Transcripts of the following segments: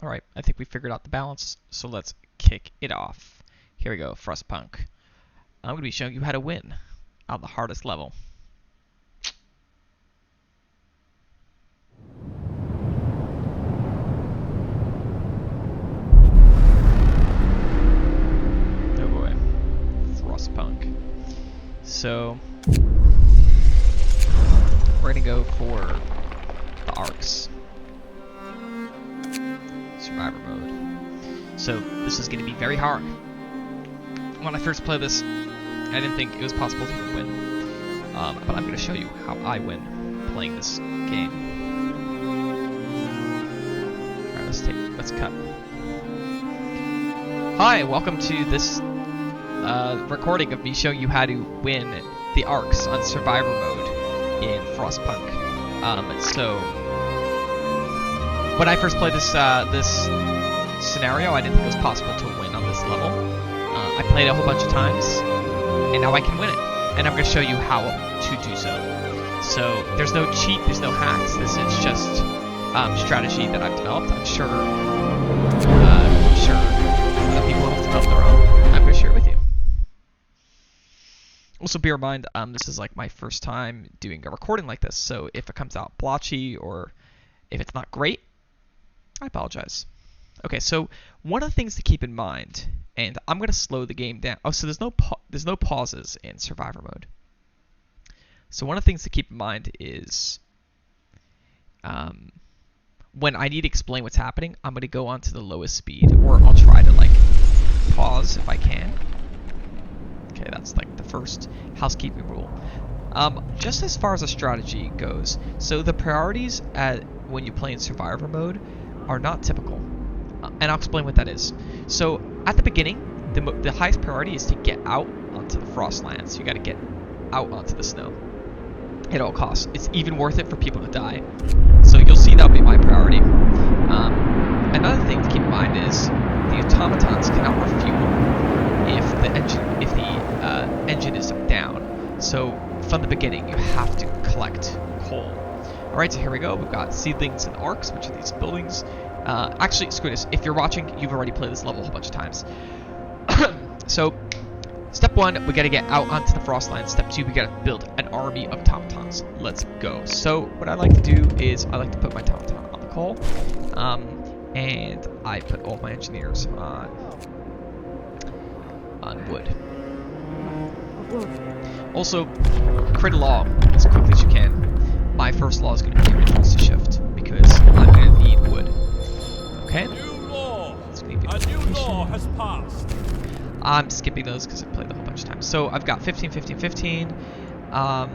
Alright, I think we figured out the balance, so let's kick it off. Here we go, Frostpunk. I'm going to be showing you how to win on the hardest level. Oh boy, Frostpunk. So, we're going to go for the Arks. Survivor mode. So this is going to be very hard. When I first played this, I didn't think it was possible to even win. But I'm going to show you how I win playing this game. Alright, let's cut. Hi, welcome to this recording of me showing you how to win the Arks on Survivor mode in Frostpunk. So when I first played this scenario, I didn't think it was possible to win on this level. I played it a whole bunch of times, and now I can win it. And I'm going to show you how to do so. So there's no cheat, there's no hacks. This is just strategy that I've developed. I'm sure other people have developed their own. I'm going to share it with you. Also, bear in mind, this is like my first time doing a recording like this. So if it comes out blotchy or if it's not great, I apologize. Okay, so one of the things to keep in mind, and I'm going to slow the game down. Oh, so there's no pauses in Survivor mode. So one of the things to keep in mind is when I need to explain what's happening, I'm going to go on to the lowest speed, or I'll try to like pause if I can. Okay, that's like the first housekeeping rule. Just as far as a strategy goes, so the priorities when you play in Survivor mode are not typical, and I'll explain what that is. So at the beginning, the highest priority is to get out onto the Frostlands. You got to get out onto the snow at all costs. It's even worth it for people to die. So you'll see that'll be my priority. Another thing to keep in mind is the automatons cannot refuel if the engine is down. So from the beginning, you have to collect coal. Alright, so here we go. We've got seedlings and arcs, which are these buildings. Actually, screw this. If you're watching, you've already played this level a whole bunch of times. So, step 1, we gotta get out onto the Frostlands. Step 2, we gotta build an army of automatons. Let's go. So, what I like to do is I like to put my automaton on the coal, and I put all my engineers on wood. Also, create a law as quickly as you can. My first law is going to be reduce the shift because I'm going to need wood. Okay? A new law has passed. I'm skipping those because I played the whole bunch of times. So I've got 15, 15, 15. I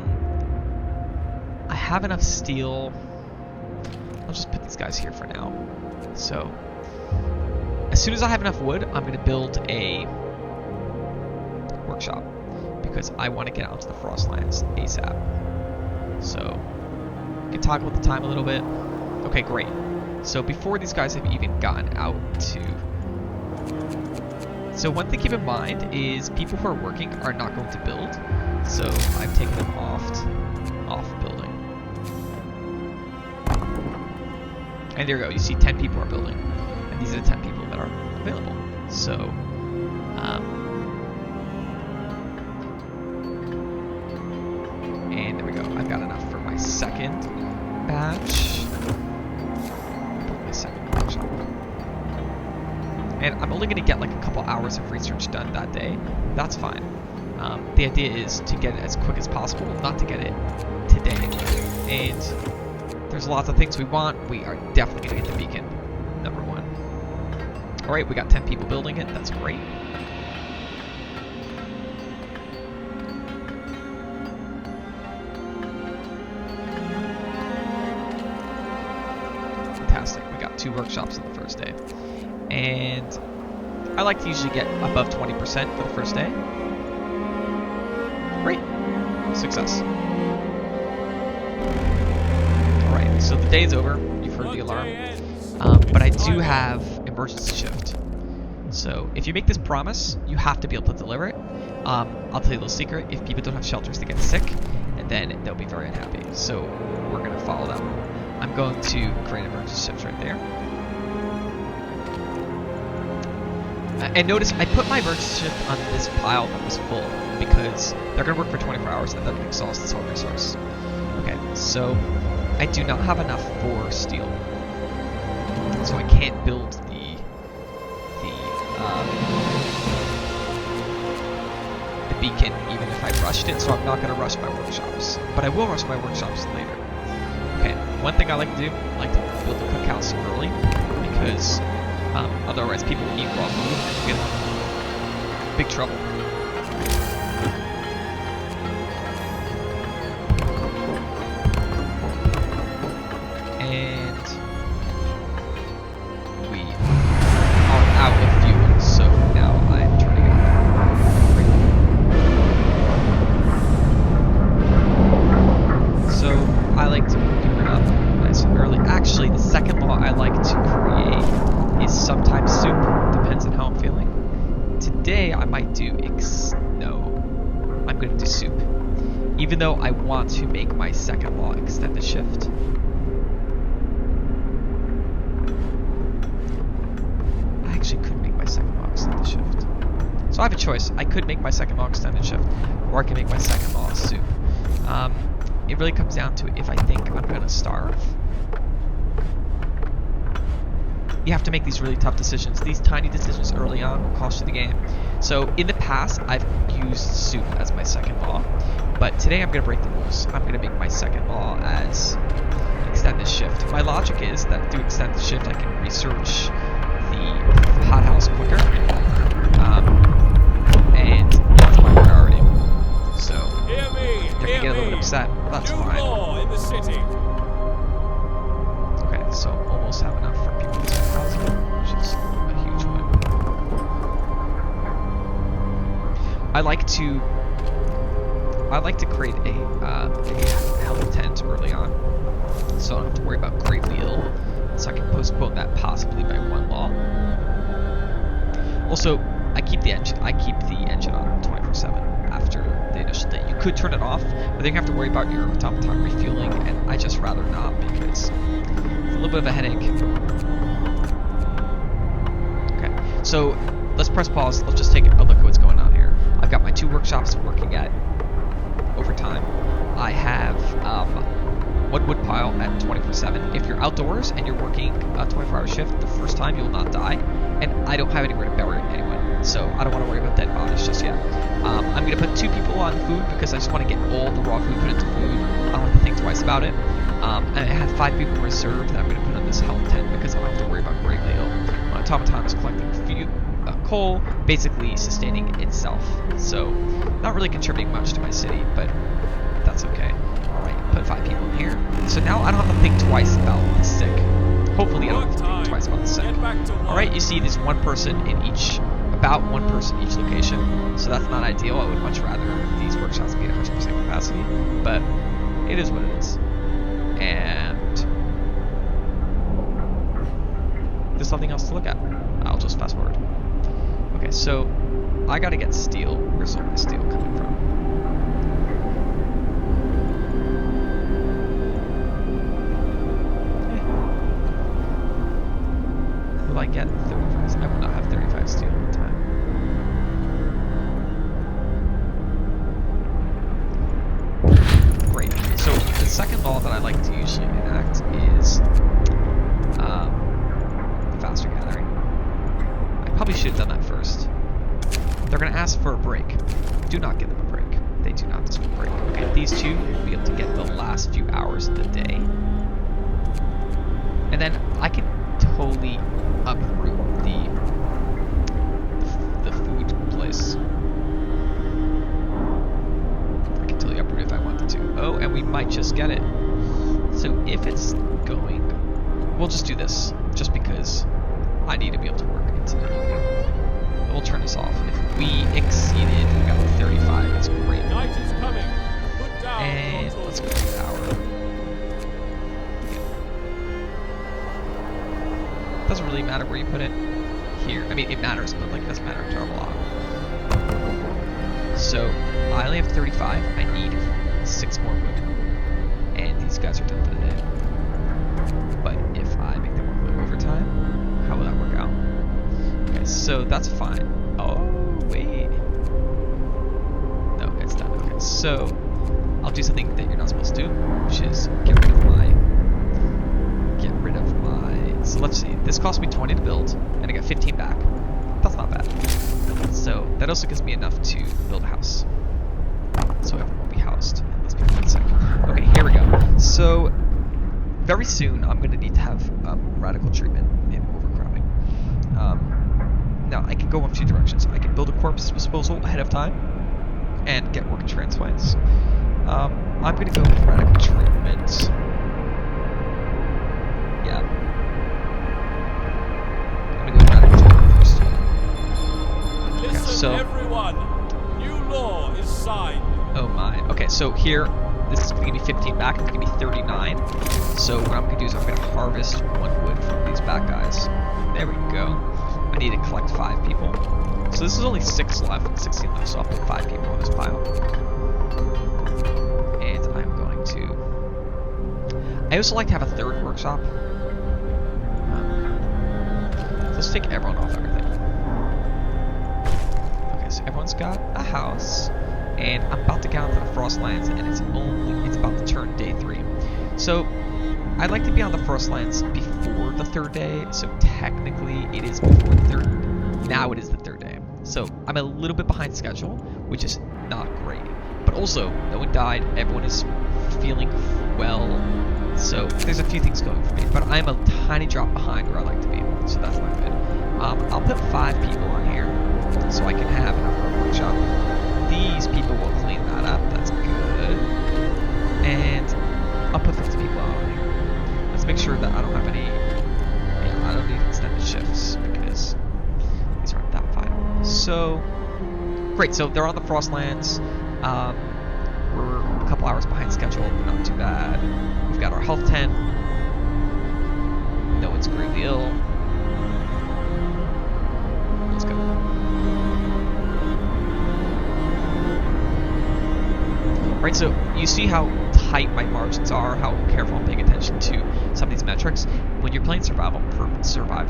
have enough steel. I'll just put these guys here for now. So as soon as I have enough wood, I'm going to build a workshop because I want to get out to the Frostlands ASAP. So can talk about the time a little bit. Okay, great. So before these guys have even gotten out to... So one thing to keep in mind is people who are working are not going to build. So I've taken them off building. And there you go. You see 10 people are building. And these are the 10 people that are available. So, and there we go. I've got enough for my second batch. My second workshop. And I'm only going to get like a couple hours of research done that day. That's fine. The idea is to get it as quick as possible, not to get it today. And there's lots of things we want. We are definitely going to get the beacon, number 1. Alright, we got 10 people building it. That's great. Fantastic. We got 2 workshops on the first day. And I like to usually get above 20% for the first day. Great. Success. Alright, so the day is over. You've heard the alarm. But I do have emergency shift. So if you make this promise, you have to be able to deliver it. I'll tell you a little secret. If people don't have shelters, they get sick, and then they'll be very unhappy. So we're going to follow that. I'm going to create emergency shifts right there. And notice I put my emergency shift on this pile that was full because they're going to work for 24 hours and then exhaust this whole resource. Okay, so I do not have enough for steel. So I can't build the beacon even if I rushed it, so I'm not going to rush my workshops. But I will rush my workshops later. Okay, one thing I like to do, I like to build the cookhouse early because otherwise people eat raw food and you get in big trouble. And we are out of fuel, so now I'm turning it on. So I like to cook it up nice and early. Actually, the second law I like to create is sometimes soup, depends on how I'm feeling. Today I might do I'm going to do soup. Even though I want to make my second law extended shift. I actually could make my second law extended shift. So I have a choice. I could make my second law extended shift, or I can make my second law soup. It really comes down to if I think I'm going to starve. You have to make these really tough decisions. These tiny decisions early on will cost you the game. So in the past, I've used soup as my second law, but today I'm going to break the rules. I'm going to make my second law as extended shift. My logic is that through extended shift, I can research the hothouse quicker, and that's my priority. So they're going to get a little bit upset. That's fine. In the city. Okay, so almost have enough for people to house it, which is a huge win. I like to create a health tent early on, so I don't have to worry about gravely ill, so I can postpone that possibly by one law. Also, I keep the engine on 24/7 after the initial day. You could turn it off, but then you have to worry about your automaton refueling, and I just rather not because it's a little bit of a headache. Okay, so let's press pause. Let's just take a look at what's going on here. I've got my 2 workshops working at overtime. I have 1 wood pile at 24/7. If you're outdoors and you're working a 24-hour shift, the first time you'll not die. And I don't have anywhere to bury anyone, so I don't want to worry about dead bodies just yet. I'm going to put 2 people on food because I just want to get all the raw food put into food. I don't have to think twice about it. And I have 5 people reserved that I'm going to put on this health tent because I don't have to worry about gravely ill. My automaton is collecting coal, basically sustaining itself. So, not really contributing much to my city, but that's okay. Alright, put 5 people in here. So now I don't have to think twice about the sick. Hopefully I don't have to think twice about the sick. Alright, you see there's about one person in each location, so that's not ideal. I would much rather these workshops be at 100% capacity, but it is what it is. And there's something else to look at. I'll just fast forward. Okay, so I gotta get steel. Where's all my steel coming from? Will I get 35? I will not have 35 steel at the time. Great. So the second law that I like to usually enact is faster gathering. I probably should have done that first. They're going to ask for a break. Do not give them a break. They do not deserve a break. Okay, these 2 will be able to get the last few hours of the day. And then I can totally uproot the food place. I can totally uproot if I wanted to. Oh, and we might just get it. So if it's going, we'll just do this, just because I need to be able to work into the evening. We'll turn this off. If we exceeded, we got 35. It's great. Night is coming. Put down And let's go to the hour. Doesn't really matter where you put it. Here, I mean it matters, but like it doesn't matter a terrible lot. So I only have 35. I need 6 more wood, and these guys are done for the day. But if I make them work overtime, how will that work out? Okay, so that's fine. Oh, wait. No, it's done. Okay, so I'll do something that you're not supposed to do, which is get rid of my... So let's see. This cost me 20 to build, and I got 15 back. That's not bad. So that also gives me enough to build a house. So everyone will be housed. Let's be one second. Okay, here we go. So very soon I'm going to need to have radical treatment in overcrowding. Now I can go in a few directions. I can build a corpse disposal ahead of time and get organ transplants. I'm going to go with radical treatment. Yeah. I'm going to go with radical treatment first. Listen, so everyone. New law is signed. Oh my. Okay, so here, this is going to give me 15 back. It's going to be 39. So what I'm going to do is I'm going to harvest 1 wood from these bad guys. There we go. I need to collect 5 people. So this is only 6 left, 16 left, so I'll put 5 people on this pile. And I'm going to... I also like to have a 3rd workshop. Let's take everyone off everything. Okay, so everyone's got a house. And I'm about to get onto the Frostlands, and it's about to turn day 3. So I'd like to be on the Frostlands before the 3rd day, so technically it is before the 3rd. Now it is the 3rd day. So I'm a little bit behind schedule, which is not great. But also, no one died, everyone is feeling well, so there's a few things going for me. But I'm a tiny drop behind where I like to be, so that's not good. I'll put 5 people on here, so I can have enough for a workshop. These people will clean that up, that's good. And I'll put 50 people on here. Let's make sure that I don't have any... Yeah, I don't need extended shifts, because these aren't that vital. So, great, so they're on the Frostlands. We're a couple hours behind schedule, but not too bad. We've got our health tent. No one's gravely ill. Let's go. Right, so you see how tight my margins are, how careful I'm paying attention to some of these metrics. When you're playing survival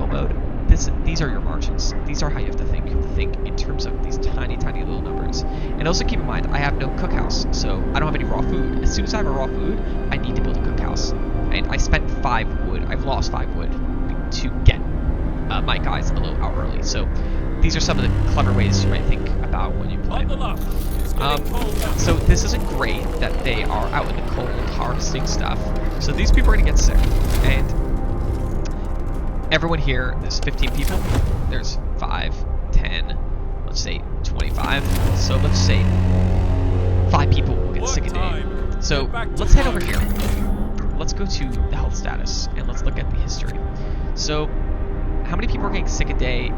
mode, these are your margins. These are how you have to think. You have to think in terms of these tiny, tiny little numbers. And also keep in mind, I have no cookhouse, so I don't have any raw food. As soon as I have a raw food, I need to build a cookhouse. And I spent 5 wood. I've lost 5 wood to get my guys a little out early. So these are some of the clever ways you might think about when you play. So this isn't great that they are out in the cold harvesting stuff. So these people are going to get sick. And everyone here, there's 15 people. There's 5, 10, let's say 25. So let's say 5 people will get sick a day. So let's head over here. Let's go to the health status and let's look at the history. So how many people are getting sick a day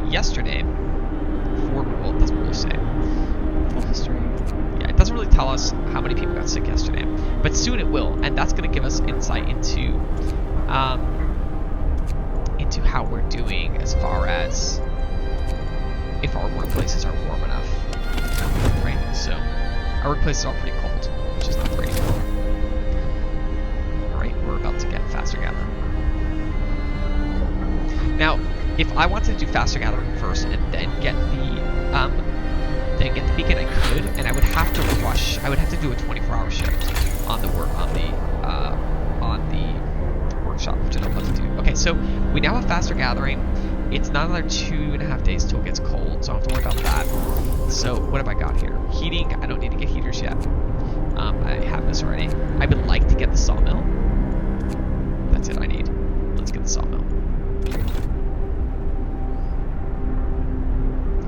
yesterday? 4, well, it doesn't really say. Full history. Yeah, it doesn't really tell us how many people got sick yesterday, but soon it will, and that's going to give us insight into how we're doing as far as if our workplaces are warm enough. Right? So our workplaces are pretty cold, which is not great. Alright, we're about to get faster gathering. Now, if I wanted to do faster gathering first and then get the beacon, I could, and I would have to rush. I would have to do a 24-hour shift on the workshop, which I don't want to do. Okay, so we now have faster gathering. It's not another 2.5 days till it gets cold, so I don't have to worry about that. So what have I got here? Heating. I don't need to get heaters yet. I have this already. I would like to get the sawmill. That's it I need. Let's get the sawmill.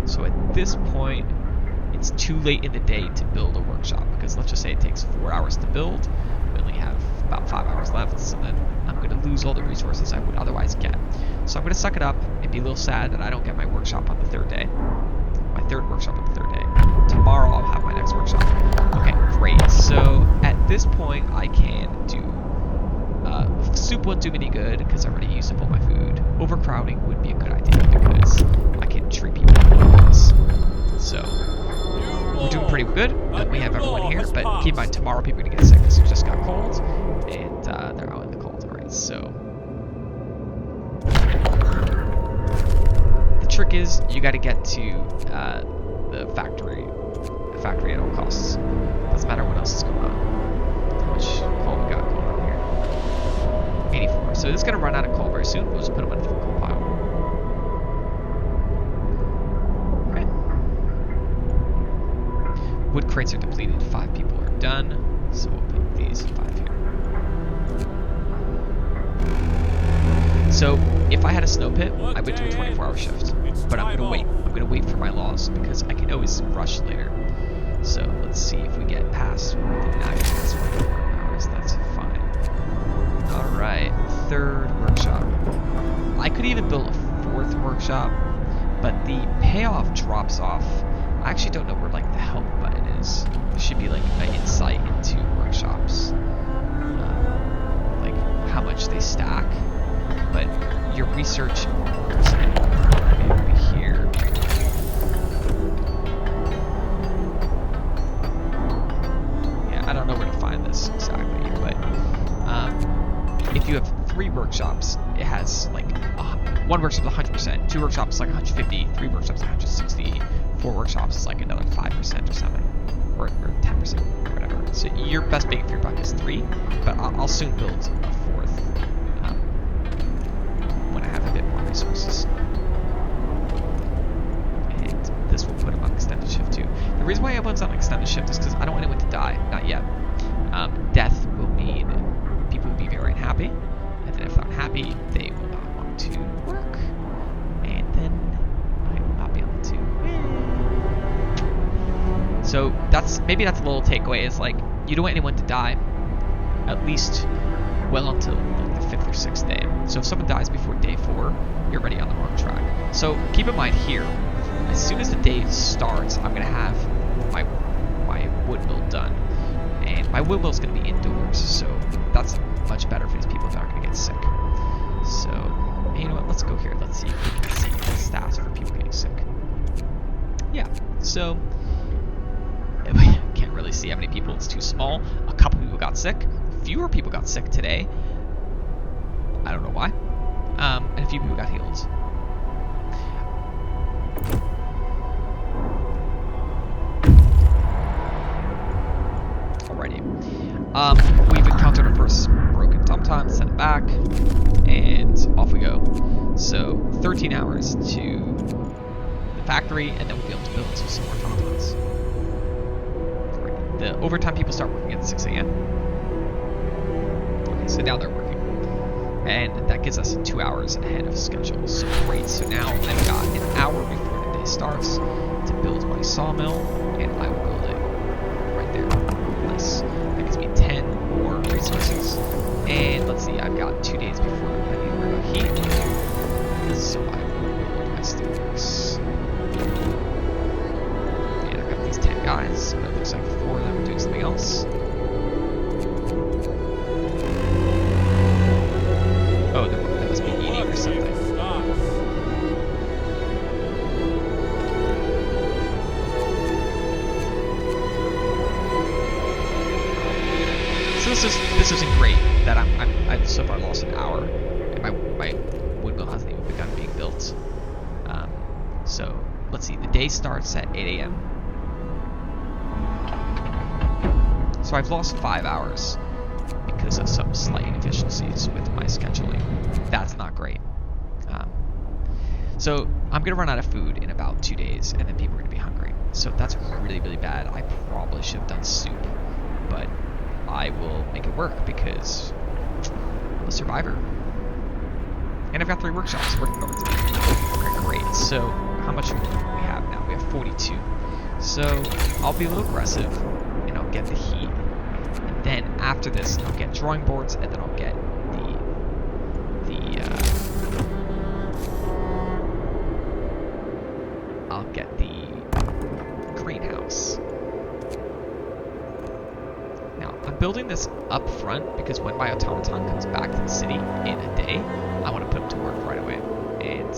So at this point, it's too late in the day to build a workshop, because let's just say it takes 4 hours to build. We only have about 5 hours left, so then I'm going to lose all the resources I would otherwise get. So I'm going to suck it up and be a little sad that I don't get my workshop on the 3rd day. My 3rd workshop on the 3rd day. Tomorrow I'll have my next workshop. Okay, great. So at this point I can do... soup won't do me any good because I already used up all my food. Overcrowding would be a good idea because I can treat people like this. So... we're doing pretty good. We have everyone here, but keep in mind tomorrow people are going to get sick because it just got cold, and they're out in the cold. Alright, so... the trick is you got to get to the factory at all costs. Doesn't matter what else is going on. How much coal we got going on here? 84. So this is gonna run out of coal very soon. We'll just put them into the coal pile. Okay. Wood crates are depleted. 5 people are done. So we'll put these 5 here. So if I had a snow pit, I would do a 24-hour shift. But I'm gonna wait. I'm gonna wait for my laws because I can always rush later. So let's see if we get past. We did not get past 24 hours. That's fine. All right, 3rd workshop. I could even build a 4th workshop, but the payoff drops off. I actually don't know where like the help button is. There should be like an insight into workshops, like how much they stack. But your research, where is it? Maybe here. I don't know where to find this exactly, but if you have 3 workshops, it has like 1 workshop is 100%, 2 workshops is like 150, 3 workshops is 160, 4 workshops is like another 5% or something, or 10% or whatever. So your best bang for your buck is 3, but I'll soon build a 4th when I have a bit more resources. And this will put them on extended shift too. The reason why everyone's on extended shift is because I don't want anyone to die. Not yet. Death will mean people will be very unhappy, and then if they're unhappy, they will not want to work, and then I will not be able to win. So maybe that's a little takeaway, is like you don't want anyone to die, at least well until like the 5th or 6th day. So if someone dies before day 4, you're already on the wrong track. So keep in mind here, as soon as the day starts, I'm gonna have my wood mill done. And my wood mill is going to be indoors, so that's much better for these people that aren't going to get sick. So, you know what, let's go here. Let's see if we can see the stats for people getting sick. Yeah, so, can't really see how many people, it's too small. A couple people got sick. Fewer people got sick today. I don't know why. And a few people got healed. Alrighty. We've encountered our first broken TomTom, sent it back, and off we go. So 13 hours to the factory, and then we'll be able to build some more TomToms. The overtime people start working at 6 a.m. Okay, so now they're working. And that gives us 2 hours ahead of schedule. So great. So now I've got an hour before the day starts to build my sawmill, and I will build it right there. Nice. That gives me 10 more resources. And let's see, I've got 2 days before I need to worry about heat. So I will build my steelworks. And I've got these 10 guys, but it looks like 4 of them are doing something else. Oh, that must be eating or something. So this isn't great that I've so far lost an hour, and my wood mill hasn't even begun being built. So let's see, the day starts at 8 a.m. So I've lost 5 hours because of some slight inefficiencies with my scheduling. That's not great. So I'm gonna run out of food in about 2 days, and then people are gonna be hungry. So that's really, really bad. I probably should have done soup, but I will make it work because I'm a survivor. And I've got 3 workshops working overtime. Okay, great. So how much food do we have now? We have 42. So I'll be a little aggressive, and I'll get the heat. And then after this, I'll get drawing boards, and then I'll get the greenhouse. Now, I'm building this up front because when my automaton comes back to the city in a day, I want to put him to work right away. And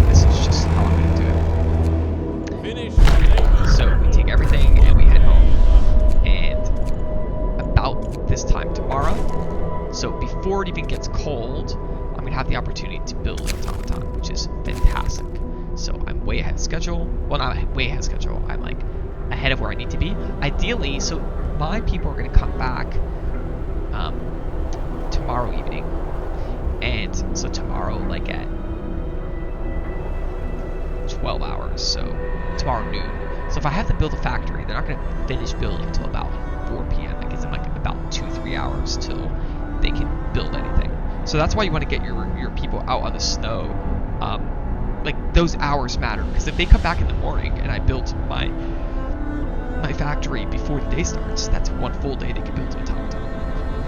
this is just how I'm going to do it. So we take everything and we head home. And about this time tomorrow, so before it even gets cold, I'm going to have the opportunity to build an automaton, which is fantastic. So way ahead of schedule. Well, not way ahead of schedule. I'm like ahead of where I need to be. Ideally, so my people are going to come back tomorrow evening. And so tomorrow, like at 12 hours, so tomorrow noon. So if I have to build a factory, they're not going to finish building until about 4 p.m. That gives them like about 2-3 hours till they can build anything. So that's why you want to get your people out on the snow. Like those hours matter, because if they come back in the morning and I build my factory before the day starts, that's one full day they can build an automaton.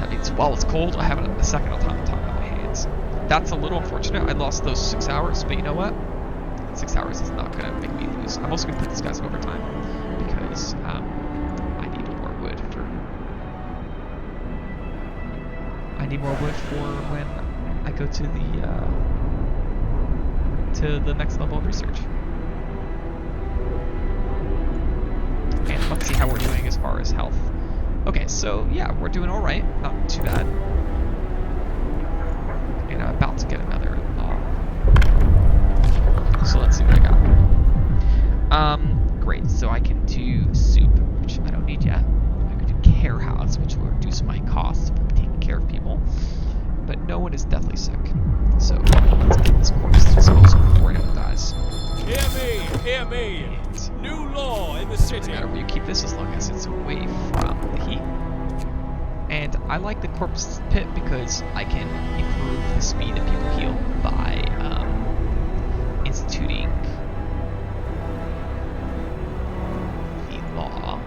That means while it's cold, I have a second automaton on my hands. That's a little unfortunate. I lost those 6 hours, but you know what? 6 hours is not going to make me lose. I'm also going to put these guys in overtime because I need more wood for. I need more wood for when I go to the next level of research. And let's see how we're doing as far as health. Okay, so yeah, we're doing all right. Not too bad. And I'm about to get another log. So let's see what I got. Great. So I can do soup, which I don't need yet. I can do care house, which will reduce my costs for taking care of people. But no one is deathly sick. So let's get this corpse disposal before anyone dies. Hear me, hear me. New law in the city. Doesn't matter where you keep this as long as it's away from the heat. And I like the corpse pit because I can improve the speed that people heal by instituting the law.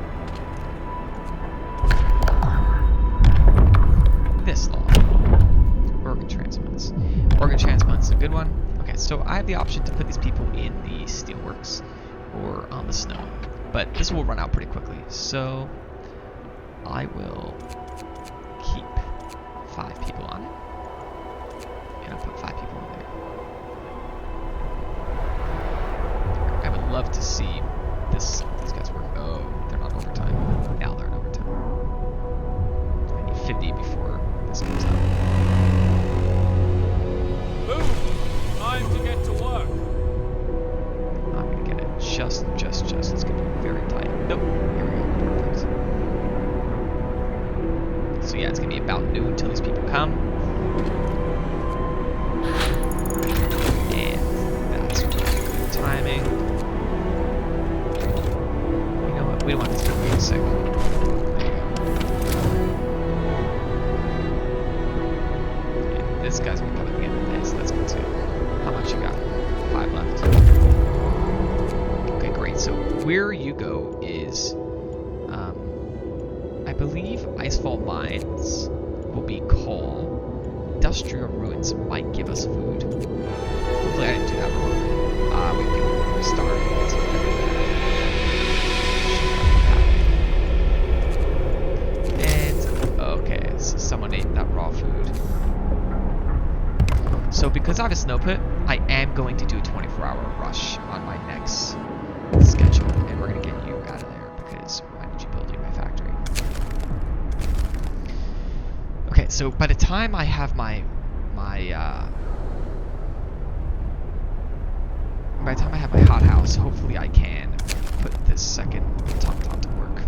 This law. Organ transplants. Organ transplants is a good one. Okay, so I have the option to put these people in the steelworks or on the snow, but this will run out pretty quickly, so I will keep 5 people on it, and I'll put 5 people in there. I would love to see these guys work. Oh, they're not overtime. Now they're in overtime. I need 50 before this comes out. Move! Time to get to work. I'm gonna get it just. It's gonna be very tight. Nope. Here we go. Perfect. So yeah, it's gonna be about noon until these people come. And that's really good timing. You know what? We don't want these people getting sick. There you go. And this guy's gonna come at the end of the day, so that's good too. How much you got? 5 left. Okay, great. So where you go is, I believe Icefall Mines will be coal. Industrial Ruins might give us food. Hopefully I didn't do that wrong. We can restart. And, okay, so someone ate that raw food. So because I have a snow pit, I am going to do a 24-hour rush on my next schedule, and we're going to get you out of there because I need you building my factory. Okay, so by the time I have my hothouse, hopefully I can put this second automaton to work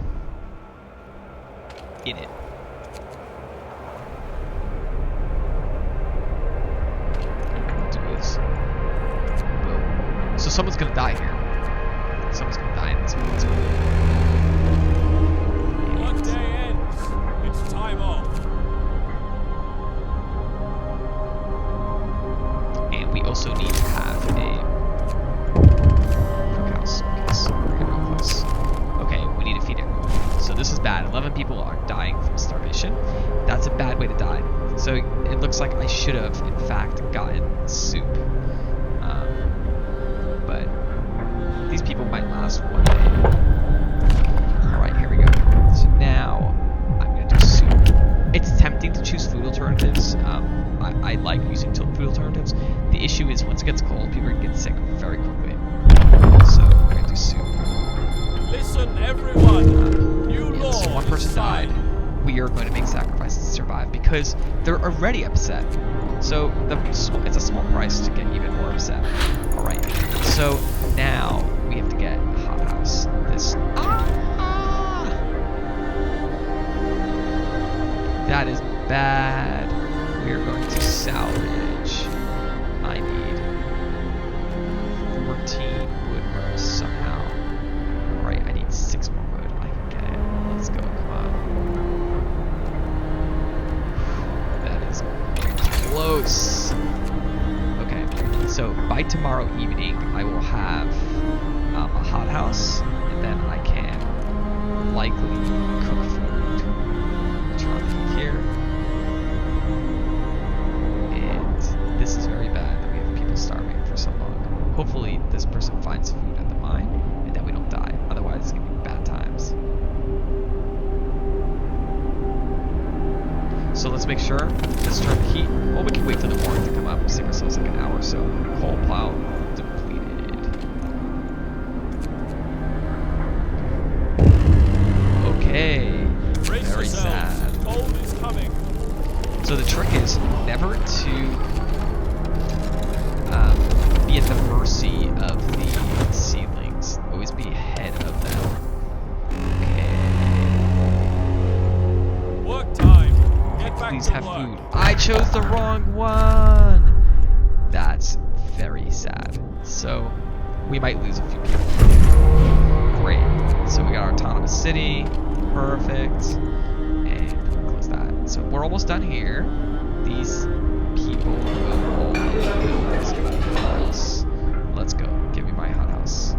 in it. So someone's gonna die here. Someone's gonna die in this one. One day ends. It's time off. And we also need to have a cookhouse. Okay, so we're gonna go close. Okay, we need to feed everyone. So this is bad. 11 people are dying from starvation. That's a bad way to die. So it looks like I should have, in fact, gotten soup. But these people might last one day. Alright, here we go. So now I'm going to do soup. It's tempting to choose food alternatives. I like using food alternatives. The issue is once it gets cold, people are going to get sick very quickly. So I'm going to do soup. Listen, everyone. New law. So one person died. We are going to make sacrifices to survive because they're already upset. So it's a small price to get even more upset. Alright, so now we have to get a hothouse. This. That is bad. We are going to salvage. I need 14 wood somehow. Right, I need 6 more wood. I can get it. Let's go. Come on. That is close. Okay, so by tomorrow evening, I will have a hothouse, and then I can likely cook food. Here, and this is very bad that we have people starving for so long. Hopefully this person finds food at the mine and that we don't die, otherwise it's gonna be bad times. So let's make sure, let's turn the heat. Well, we can wait till the morning to come up, save ourselves like an hour or so. Coal plow depleted. Okay, very sad. So the trick is never to be at the mercy of the seedlings. Always be ahead of them. Okay. Work time. Get back Please to have work. food. I chose the wrong one. That's very sad. So we might lose a few people. Great. So we got our autonomous city. Perfect. So we're almost done here. These people will all let's give me my house. Let's go. Give me my hothouse.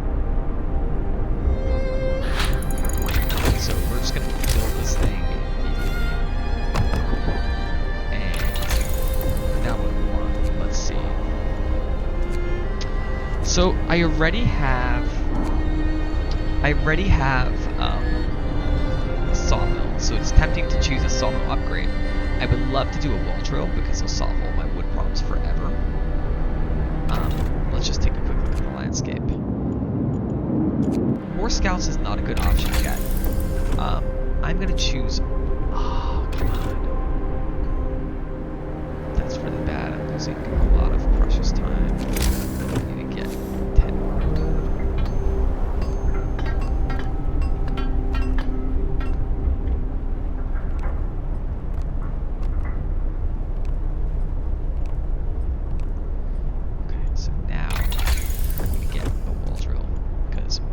So we're just gonna build this thing immediately. And now what do we want? Let's see. So I already have a sawmill. So it's tempting to choose a sawmill upgrade. I would love to do a wall drill because it'll solve all my wood problems forever. Let's just take a quick look at the landscape. More scouts is not a good option yet. I'm gonna choose. Oh, come on. That's really bad. I'm losing a lot of precious time. I need to get 10 more.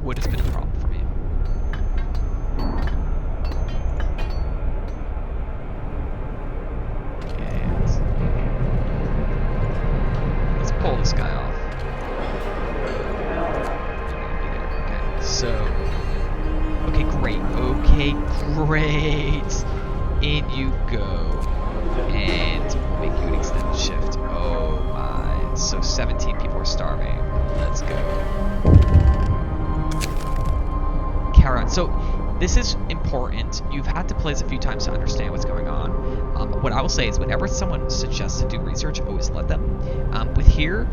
Wood has been a problem for me. And let's pull this guy off. Okay, so okay, great. Okay, great. In you go. And we'll make you an extended shift. Oh my. So 17 people are starving. Let's go. So this is important. You've had to play this a few times to understand what's going on. What I will say is whenever someone suggests to do research, always let them. With here,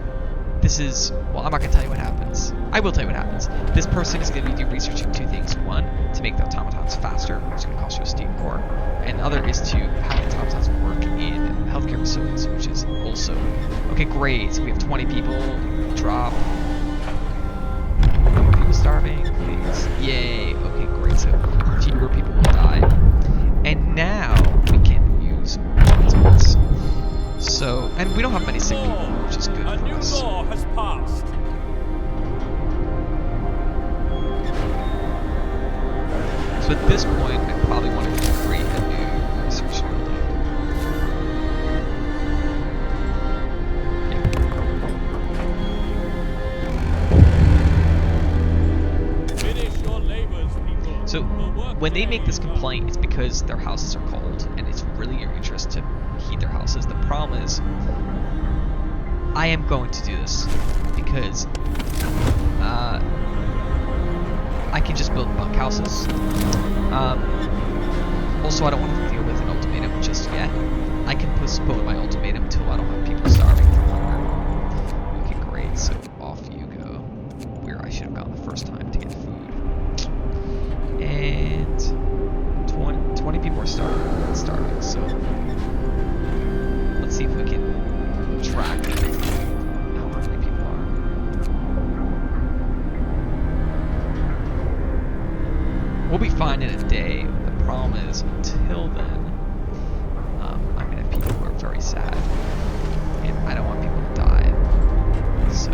this is, well, I'm not going to tell you what happens. I will tell you what happens. This person is going to be researching 2 things. One, to make the automatons faster, which is going to cost you a steam core. And the other is to have the automatons work in healthcare facilities, which is also... Okay, great. So we have 20 people. Drop. More people starving, please. Yay. Okay, great. So fewer people will die. And now we can use transports. So, and we don't have many sick people, which is good for us. A new law has passed. So at this point, I probably want to create a new research building. Finish your labors, people. So when they make this complaint, it's because their houses are cold, and it's really your interest to heat their houses. The problem is, I am going to do this because I can just build bunkhouses. Also, I don't want to deal with an ultimatum just yet. I can postpone my ultimatum until I don't have people starving from hunger. Okay, great. So off you go. Where I should have gone the first time to get food. And 20 people are starving. So let's see if we can track how many people are. fine in a day. The problem is, until then, I'm gonna have people who are very sad, and I don't want people to die. So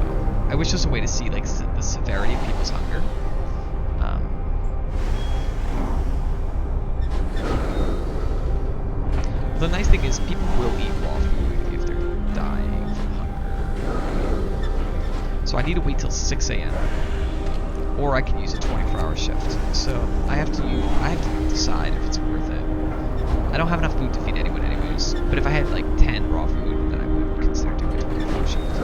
I wish there was a way to see like the severity of people's hunger. The nice thing is people will eat raw food if they're dying from hunger. So I need to wait till 6 a.m. or I can use a 24-hour shift. So I have to decide if it's worth it. I don't have enough food to feed anyone anyways, but if I had like 10 raw food, then I would consider doing a 24-hour shift.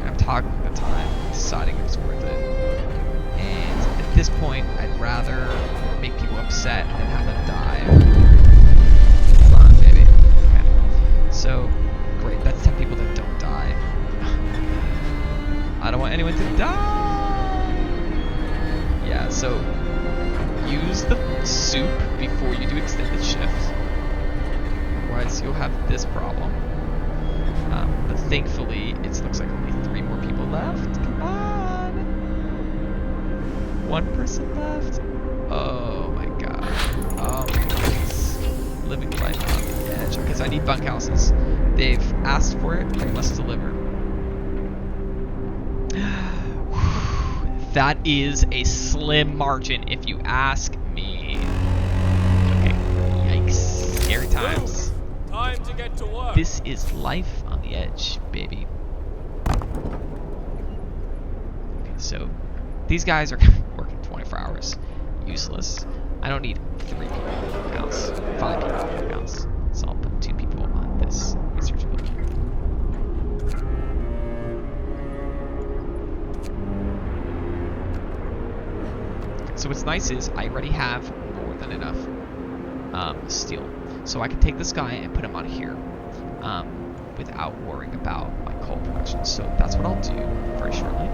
I'm toggling the time, deciding if it's worth it. And at this point, I'd rather make people upset than have them die. Come on, baby. Okay. So, great. That's 10 people that don't die. I don't want anyone to die. Yeah, so use the soup before you do extended shift. Otherwise, you'll have this problem. But thankfully, it looks like only 3 more people left. Come on. 1 person left. Oh my god. Oh my goodness. Living life on the edge. Okay, so I need bunkhouses. They've asked for it. I must deliver. That is a slim margin, if you ask me. Okay, yikes. Scary times. Time to get to work. This is life on the edge, baby. Okay, so these guys are working 24 hours. Useless. I don't need 3 people in the house. 5 people in the house. So I'll put 2 people on this research building. So what's nice is I already have more than enough steel. So I can take this guy and put him on here without worrying about my coal production. So that's what I'll do very shortly.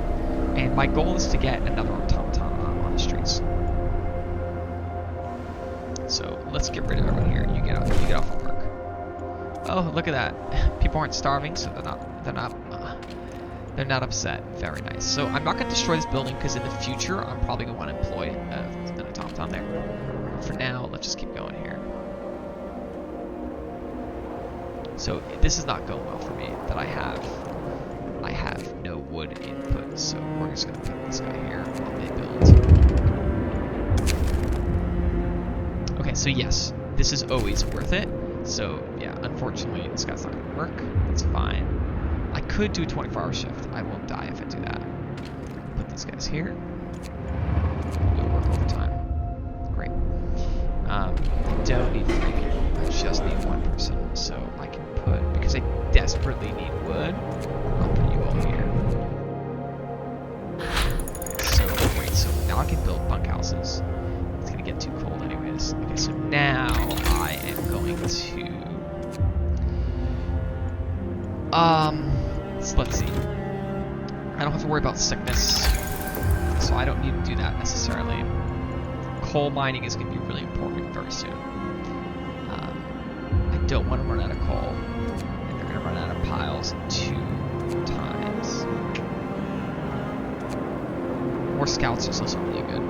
And my goal is to get another automaton on the streets. So let's get rid of everyone here. You get off of work. Oh, look at that. People aren't starving, so they're not upset. Very nice. So I'm not going to destroy this building because in the future I'm probably going to want to employ an automaton there. For now, let's just keep going here. So this is not going well for me that I have no wood input. So we're just going to put this guy here while they build. Okay, so yes, this is always worth it. So yeah, unfortunately this guy's not going to work. That's fine. I could do a 24-hour shift. I won't die if I do that. Put these guys here. We'll work overtime. Great. I don't need 3 people. I just need 1 person. So I can put, because I desperately need wood, I'll put you all here. So great. So now I can build bunkhouses. It's going to get too cold anyways. Okay, so now I am going to... So let's see. I don't have to worry about sickness, so I don't need to do that necessarily. Coal mining is going to be really important very soon. I don't want to run out of coal, and they're going to run out of piles 2 times. More scouts is also really good.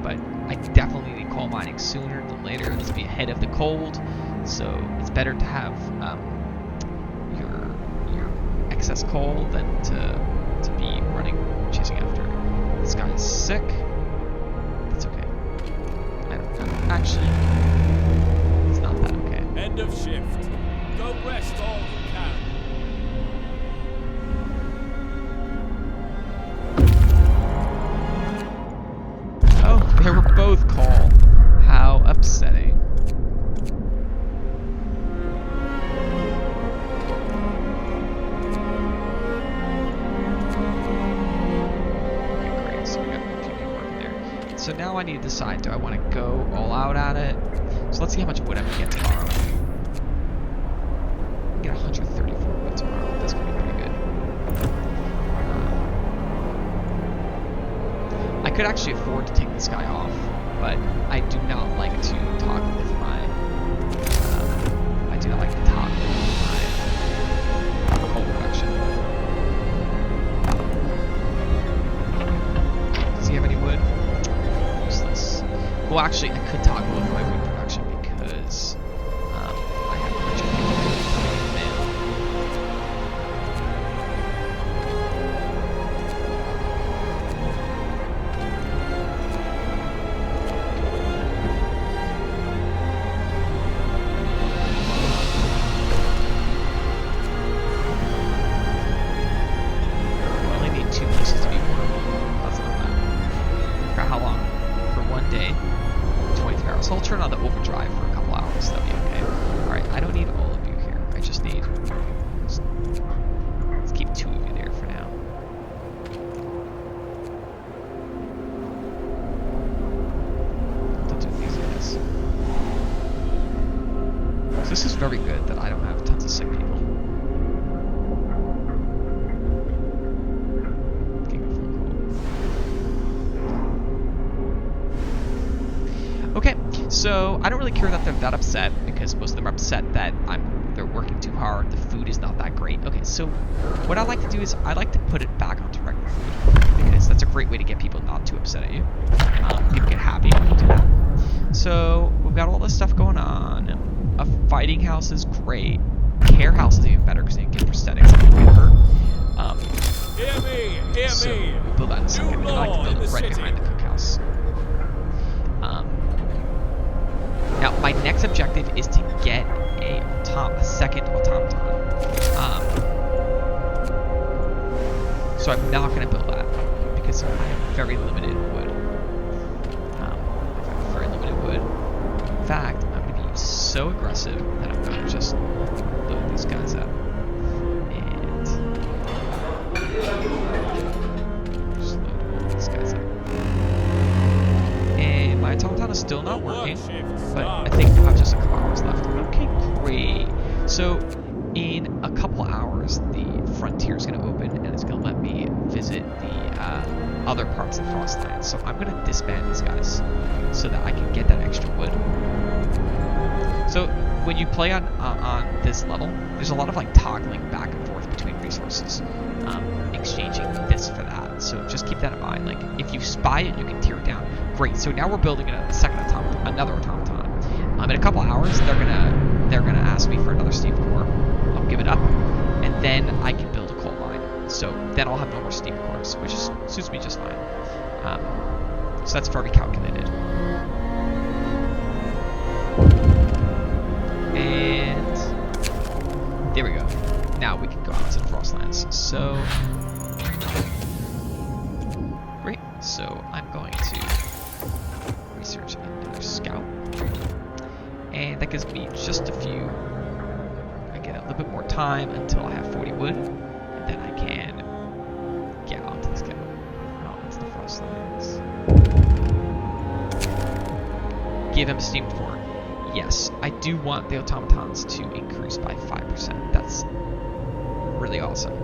But I definitely need coal mining sooner than later. Let's be ahead of the cold. So it's better to have your excess coal than to be chasing after it. This guy is sick. That's okay. Actually, it's not that okay. End of shift. Go rest all you can. Oh, they were both coal. How upsetting. So now I need to decide, do I want to go all out at it? So let's see how much wood I'm going to get tomorrow. I can get 134 wood tomorrow. That's going to be pretty good. I could actually afford to take this guy off, but I do not like to talk with my... I do not like to talk with my coal production. actually, I could toggle over my wood production because I have a bunch of people coming in the mail. I only need 2 places to be warm. That's not bad. For how long? For 1 day, 23 hours. So I'll turn on the overdrive for a couple hours. That'll be okay. Alright, I don't need all of you here. I just need... Let's keep 2 of you there for now. Don't do these guys. So this is very good that I don't have tons of sick people. Okay, so I don't really care that they're that upset because most of them are upset that they're working too hard. The food is not that great. Okay, so what I like to do is I like to put it back onto regular food because that's a great way to get people not too upset at you. People get happy when you do that. So we've got all this stuff going on. A fighting house is great. Care house is even better because you can get prosthetics if you get hurt. Hear me, hear So me. we'll build that in a second. I like to build it right City. behind the cookhouse. Now, my next objective is to get a second automaton. So I'm not going to build that because I have very limited wood. Very limited wood. In fact, I'm going to be so aggressive that I'm going to just load these guys up. And just load all these guys up. And my automaton is still not working. But I think I have just a couple hours left. Okay, great. So in a couple hours, the frontier is going to open and it's going to let me visit the other parts of Frostland. So I'm going to disband these guys so that I can get that extra wood. So when you play on this level, there's a lot of like toggling back and forth between resources, exchanging this for that. So just keep that in mind. Like if you spy it, you can tear it down. Great. So now we're building another automaton. In a couple hours, they're gonna ask me for another steam core. I'll give it up, and then I can build a coal mine. So then I'll have no more steam cores, which suits me just fine. So that's very calculated. And there we go. Now we can go out to the Frostlands. So great. So I'm going to research another scout. And that gives me just a few, I get a little bit more time until I have 40 wood, and then I can get onto this scout. Oh, that's the Frostlands. Give him a steam fort. Yes, I do want the automatons to increase by 5%. That's really awesome.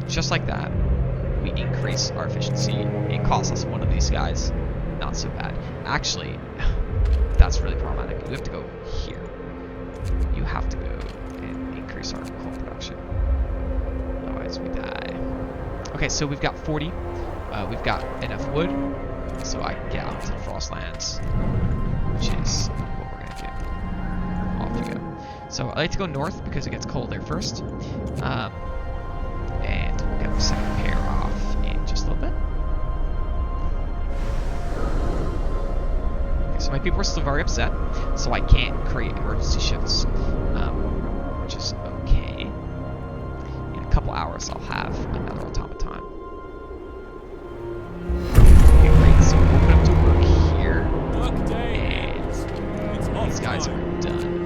Just like that, we increase our efficiency. It costs us one of these guys. Not so bad. Actually, that's really problematic. We have to go here. You have to go and increase our coal production. Otherwise, we die. Okay, so we've got 40. We've got enough wood, so I can get out to the Frostlands, which is what we're going to do. Off we go. So I like to go north because it gets cold there first. And we'll get the second pair off in just a little bit. Okay, so my people are still very upset, so I can't create emergency shifts, which is okay. In a couple hours, I'll have another automaton. Okay, great. So we'll put them to work here, and these guys are done.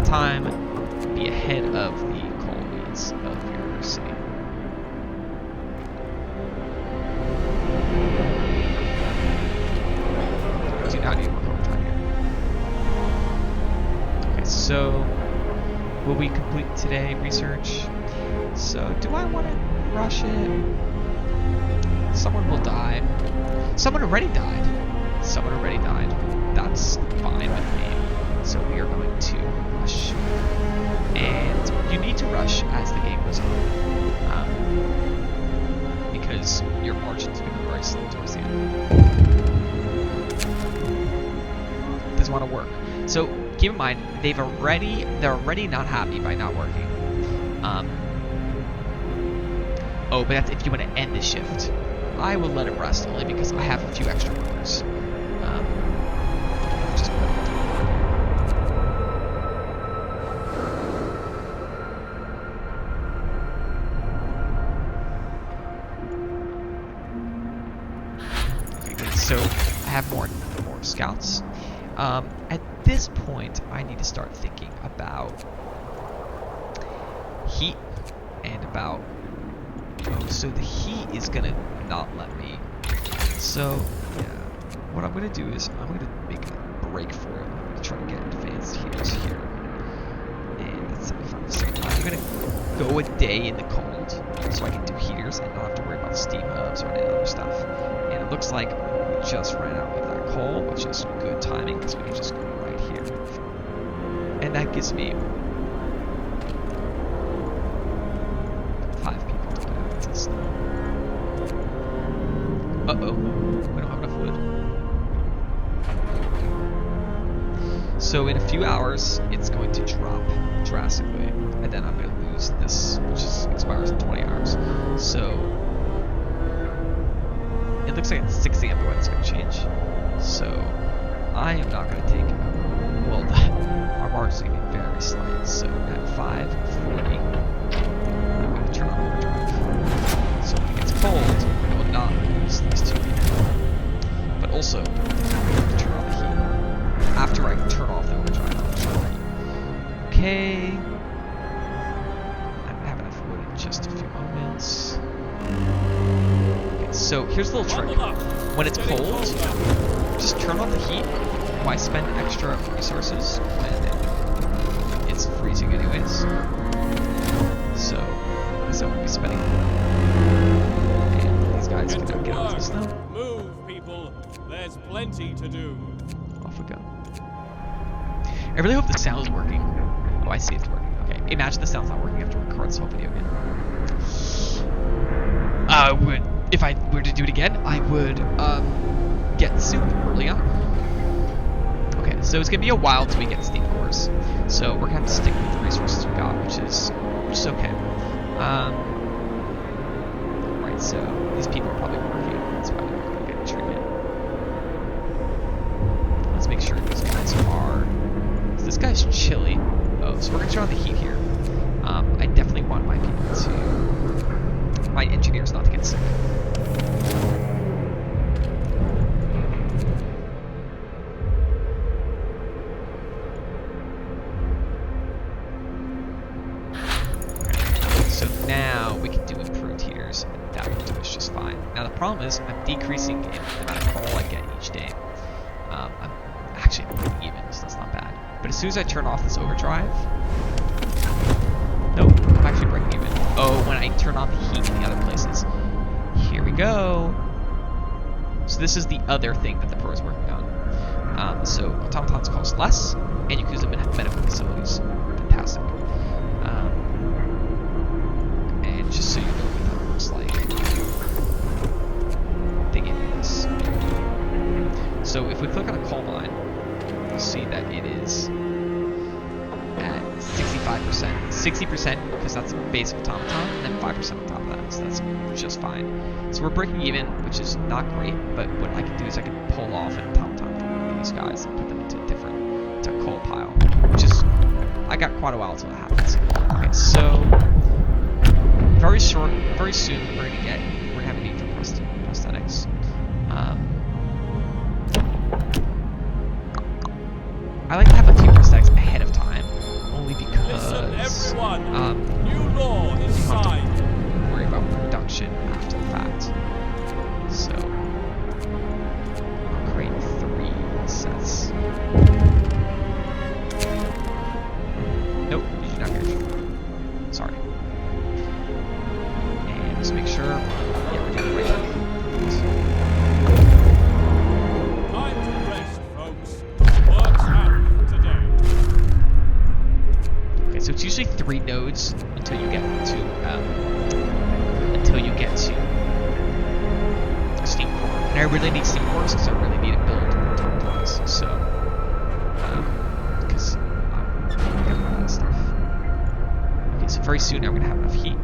Time, be ahead of the coal needs of your city. I do not need more coal time here. Okay, so will we complete today research? So do I want to rush it. Someone will die. Someone already died. Someone already died. That's fine with me. So we are going to rush. And you need to rush as the game goes on. Because your margins become very slow towards the end. Doesn't want to work. So keep in mind, they're already not happy by not working. Oh, but that's if you want to end the shift. I will let it rest only because I have a few extra workers. Just okay, good. So I have more scouts. At this point, I need to start thinking about heat and about. Oh, so the heat is gonna not let me. So yeah, what I'm gonna do is I'm gonna make a break for it. I'm gonna try to get advanced heaters here, and that's 75. So I'm gonna go a day in the cold so I can do heaters and not have to worry about steam hubs or any other stuff. And it looks like we just ran out of that coal, which is good timing because we can just go right here, and that gives me 5 people to get out into the snow. Uh-oh, we don't have enough wood. So in a few hours, it's going to drop drastically, and then I'm going to lose this, which expires in 20 hours. So it looks like at 6 a.m. the weather's going to change. So I am not going to take. Well, our margin's going to be very slight. So at 5:40, I'm going to turn on overdrive. So when it gets cold, I will not lose these 2 people. But also, I'm going to turn on the heat. After I turn off the overdrive, I'll turn on the heat. Okay. I don't have enough wood in just a few moments. Okay, so here's a little trick. When it's cold, just turn off the heat. Why spend extra resources when it's freezing anyways? So we'll be spending. And these guys can now get out of the snow. Move, people. There's plenty to do. Off we go. I really hope the sound is working. Oh, I see it's working. Okay, imagine the sound's not working after we record this whole video again. If I were to do it again, I would get soup early on. Okay, so it's gonna be a while till we get steam cores. So we're gonna have to stick with the resources we got, which is okay. Right, so these people are probably working. That's why they're gonna get treatment. Let's make sure these guys are. So this guy's chilly. Oh, so we're gonna turn on the heat here. I definitely want my people to, my engineers not to get sick. So now we can do improved heaters, and that will do us just fine. Now the problem is I'm decreasing in the amount of coal I get each day. I'm actually breaking even, so that's not bad. But as soon as I turn off this overdrive, nope, I'm actually breaking even. Oh, when I turn on the heat in the other places. Here we go. So this is the other thing that the pro is working on. So automatons cost less, and you can use them in medical facilities. Fantastic. And just so you know what that looks like, they gave me this. So if we click on a coal mine, you'll see that it is at 65%. 60% because that's a basic automaton, and then 5% on top of that, so that's just fine. So we're breaking even, which is not great, but what I can do is I can pull off an automaton from one of these guys and put them into a different coal pile, which is, I got quite a while until that happens. Okay, so very soon we're gonna have a need for prosthetics. I like to have a few prosthetics ahead of time, only because New law is you don't have signed. to worry about production after the fact. So I'll create 3 sets. Nope, you do not get it. Sorry. And very soon I'm going to have enough heat.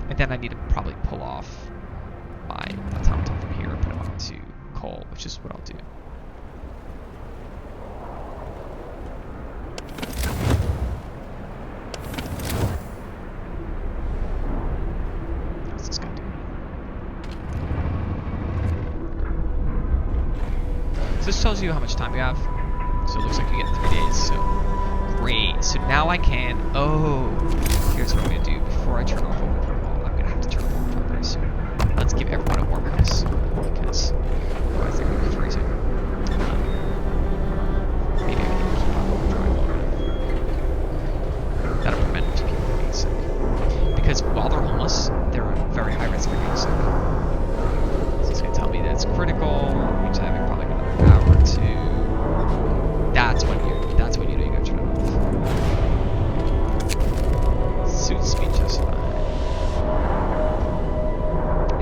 And then I need to probably pull off my automaton from here and put it onto coal, which is what I'll do. What's this guy doing? So this tells you how much time you have. So it looks like you get 3 days. So great. So now I can. Oh, here's what I'm gonna do before I turn off open protocol. I'm gonna have to turn off open protocol very soon. Let's give everyone a warm house because otherwise they're gonna be freezing. Maybe I can keep on overdrive long enough. That'll prevent people from being sick. Because while they're homeless, they're at very high risk of getting sick. So it's gonna tell me that it's critical. Which having probably another hour or two. That's when you know you gotta turn it off. Suits me just fine.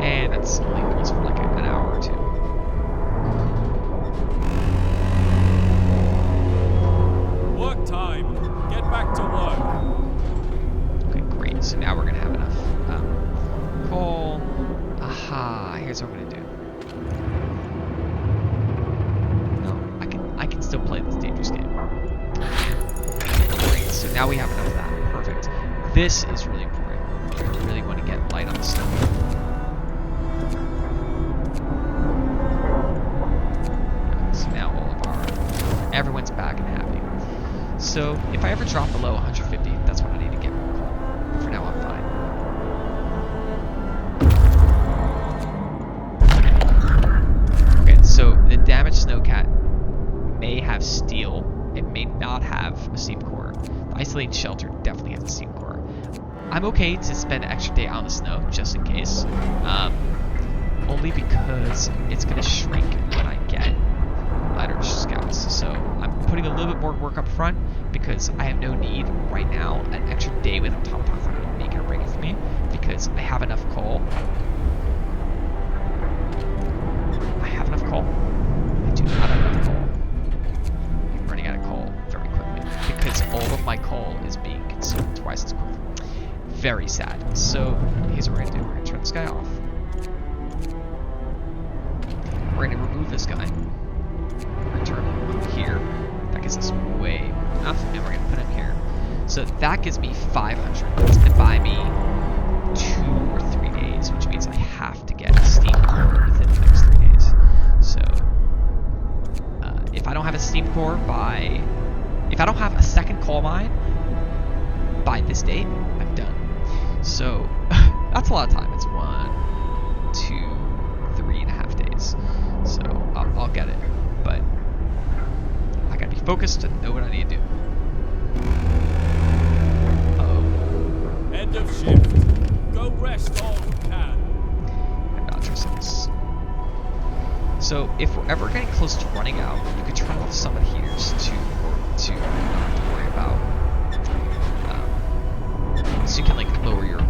And that's only almost for like an hour or two. Work time. Get back to work. Okay, great. So now we're gonna have enough coal. Aha! Here's what I'm gonna do. No, I can still play this dangerous game. Great. So now we have enough of that. Perfect. This is really important. I really want to get light on the snow. So now everyone's back and happy. So if I ever drop below 150, that's when I need to get more coal. But for now, I'm fine. Okay, so the damaged snowcat may have steel. It may not have a steam core. The isolated shelter definitely has a steam core. I'm okay to spend an extra day out in the snow, just in case. Only because it's going to shrink when I get lighter scouts. So I'm putting a little bit more work up front because I have no need right now. An extra day with automaton is not going to make it or break it for me because I have enough coal. I have enough coal. I do not have enough coal. I'm running out of coal very quickly because all of my coal is being consumed twice as quickly. Very sad. So here's what we're going to do. We're going to turn this guy off. We're going to remove this guy. Return him here. That gives us way enough, and we're going to put him here. So that gives me 500. It's going to buy me 2 or 3 days, which means I have to get a steam core within the next 3 days. So if I don't have a steam core if I don't have a second coal mine by this date, I'm done. So that's a lot of time. It's 1, 2, 3.5 days. So I'll get it, but I gotta be focused and know what I need to do. End of shift. Go rest all you can. I'm not trusting this. So if we're ever getting close to running out, you can turn off some of the heaters to not have to worry about. So you can like lower your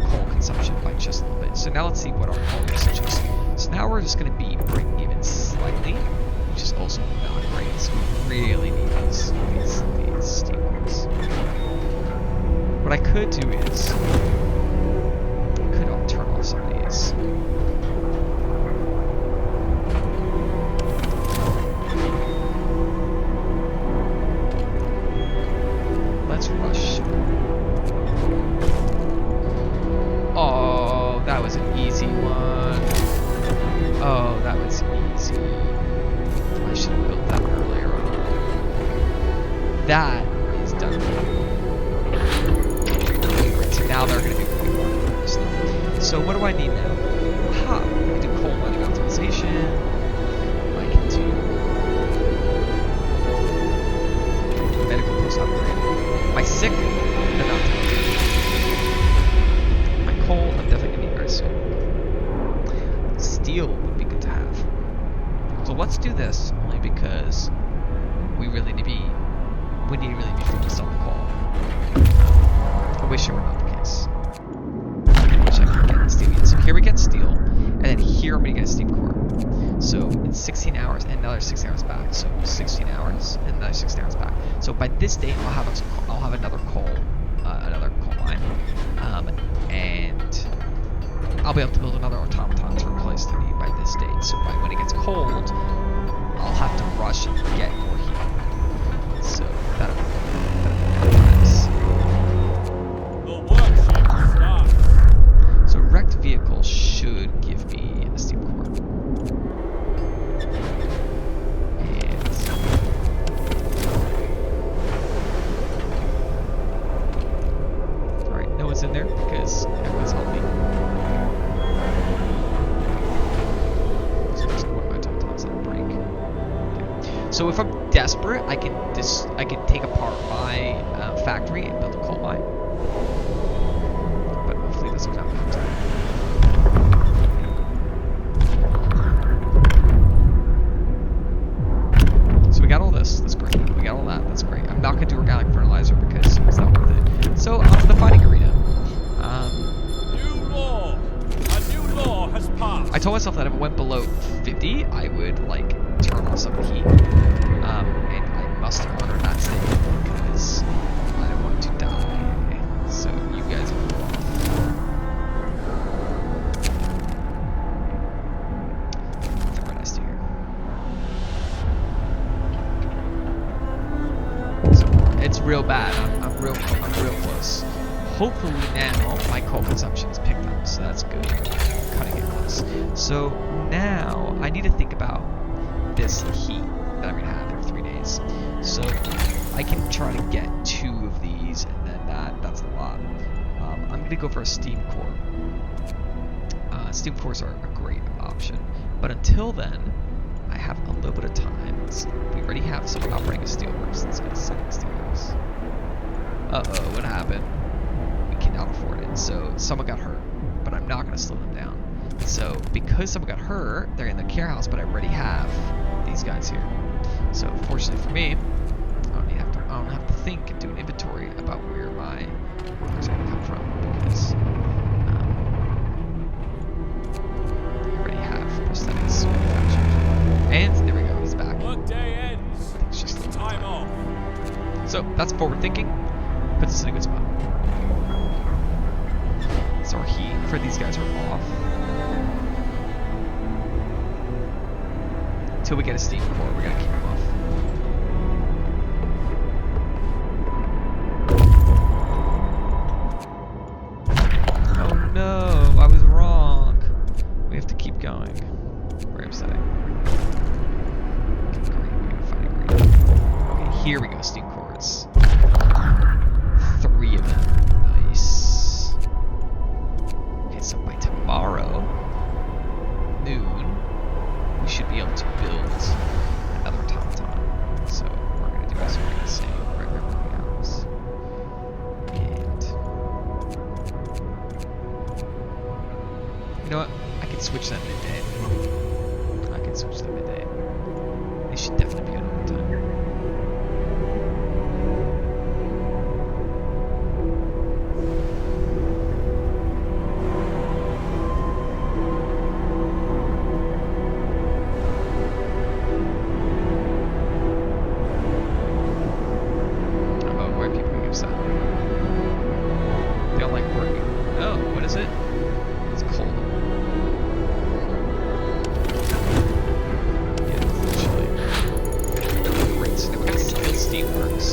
coal consumption by just a little bit. So now let's see what our coal usage is. So now we're just going to be breaking even slightly, which is also not great. So we really need these steam cores. What I could do is I could turn off some of these. Let's rush. Oh, that was an easy one. Oh, that was easy. I should have built that earlier on. That is done. So now they're going to be moving on. So what do I need now? Aha, I can do coal mining optimization. I can do medical post upgrade. My sick, they're not doing. My coal, I'm definitely going to need very soon. Steel would be good to have. So let's do this only because we really need to be focused on the coal. I wish it were not the case. I wish I could get steel. So here we get steel, and then here I'm gonna get a steam core. So in 16 hours and another 16 hours back. So 16 hours and another 16 hours back. So by this date I'll have another coal another coal mine, and I'll be able to build another automaton to replace the need by this date. So when it gets cold, I'll have to rush and get more heat. So that'll be nice. The workship starts. So wrecked vehicle should give me a steam core. Alright, no one's in there because everyone's healthy. So just one of my automatons on break. Okay. So if I'm desperate, I can take apart my factory and build a coal mine. But hopefully it doesn't happen. So we got all this. That's great. We got all that. That's great. I'm not gonna do organic fertilizer because it's not worth it. So on to the fighting arena. New law. A new law has passed. I told myself that if it went below 50, I would like turn on some heat. And I must honor that statement because I don't want to die. So you guys are cool off. The red ice here. So it's real bad. I'm real close. Hopefully now my coal consumption is picked up, so that's good. Cutting it close. So now I need to think about this heat that I'm gonna have every 3 days. So I can try to get 2 of these, and then that's a lot. I'm gonna go for a steam core. Steam cores are a great option, but until then, I have a little bit of time. So we already have someone operating a steelworks. Let's get a second steelworks. Uh-oh, what happened? We cannot afford it. So someone got hurt, but I'm not gonna slow them down. So because someone got hurt, they're in the care house, but I already have these guys here. So fortunately for me, I don't have to think and do an inventory about where my workers are going to come from because I already have prosthetics manufactured. And there we go, he's back. Workday ends. It's just Time off. So that's forward thinking. Puts us in a good spot. So our heat for these guys are off. Until we get a steam core, we're gonna keep them off. Oh no, I was wrong. We have to keep going. Very upsetting. Okay, great, we're gonna fight it great. Okay, here we go, steam cores. 3 of them. Nice. Okay, so by tomorrow noon, we should be able to build another automaton. So we're going to do is we're going to say regular working hours. And you know what? I can switch that midday. I can switch that midday. They should definitely be on overtime. They don't like working. Oh, what is it? It's cold. Yeah, chilly. Great, so now we got Steamworks.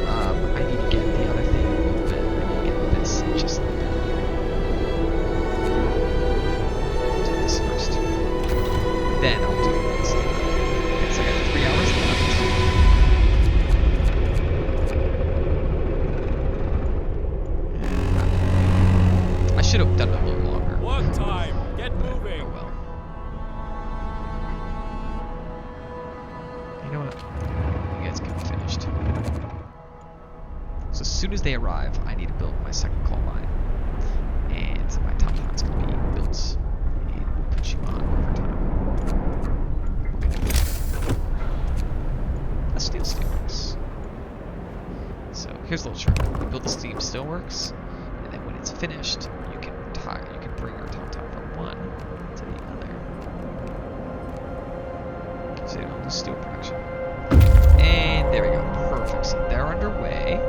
I need to get the other thing open. I need to get this just like that. Do this first. Then I'll do this. Okay, so I got 3 hours left. I should have done it a little longer. Work time. Get moving. Oh well. You know what? You guys can be finished. So as soon as they arrive, I need to build my second coal mine. And my automaton's going to be built. And we'll put you on overtime. A steel steelworks. So here's a little trick. You build the steam steelworks, and then when it's finished, you can bring your automaton from one to the other. So you don't lose steel production. And there we go. Perfect. So they're underway.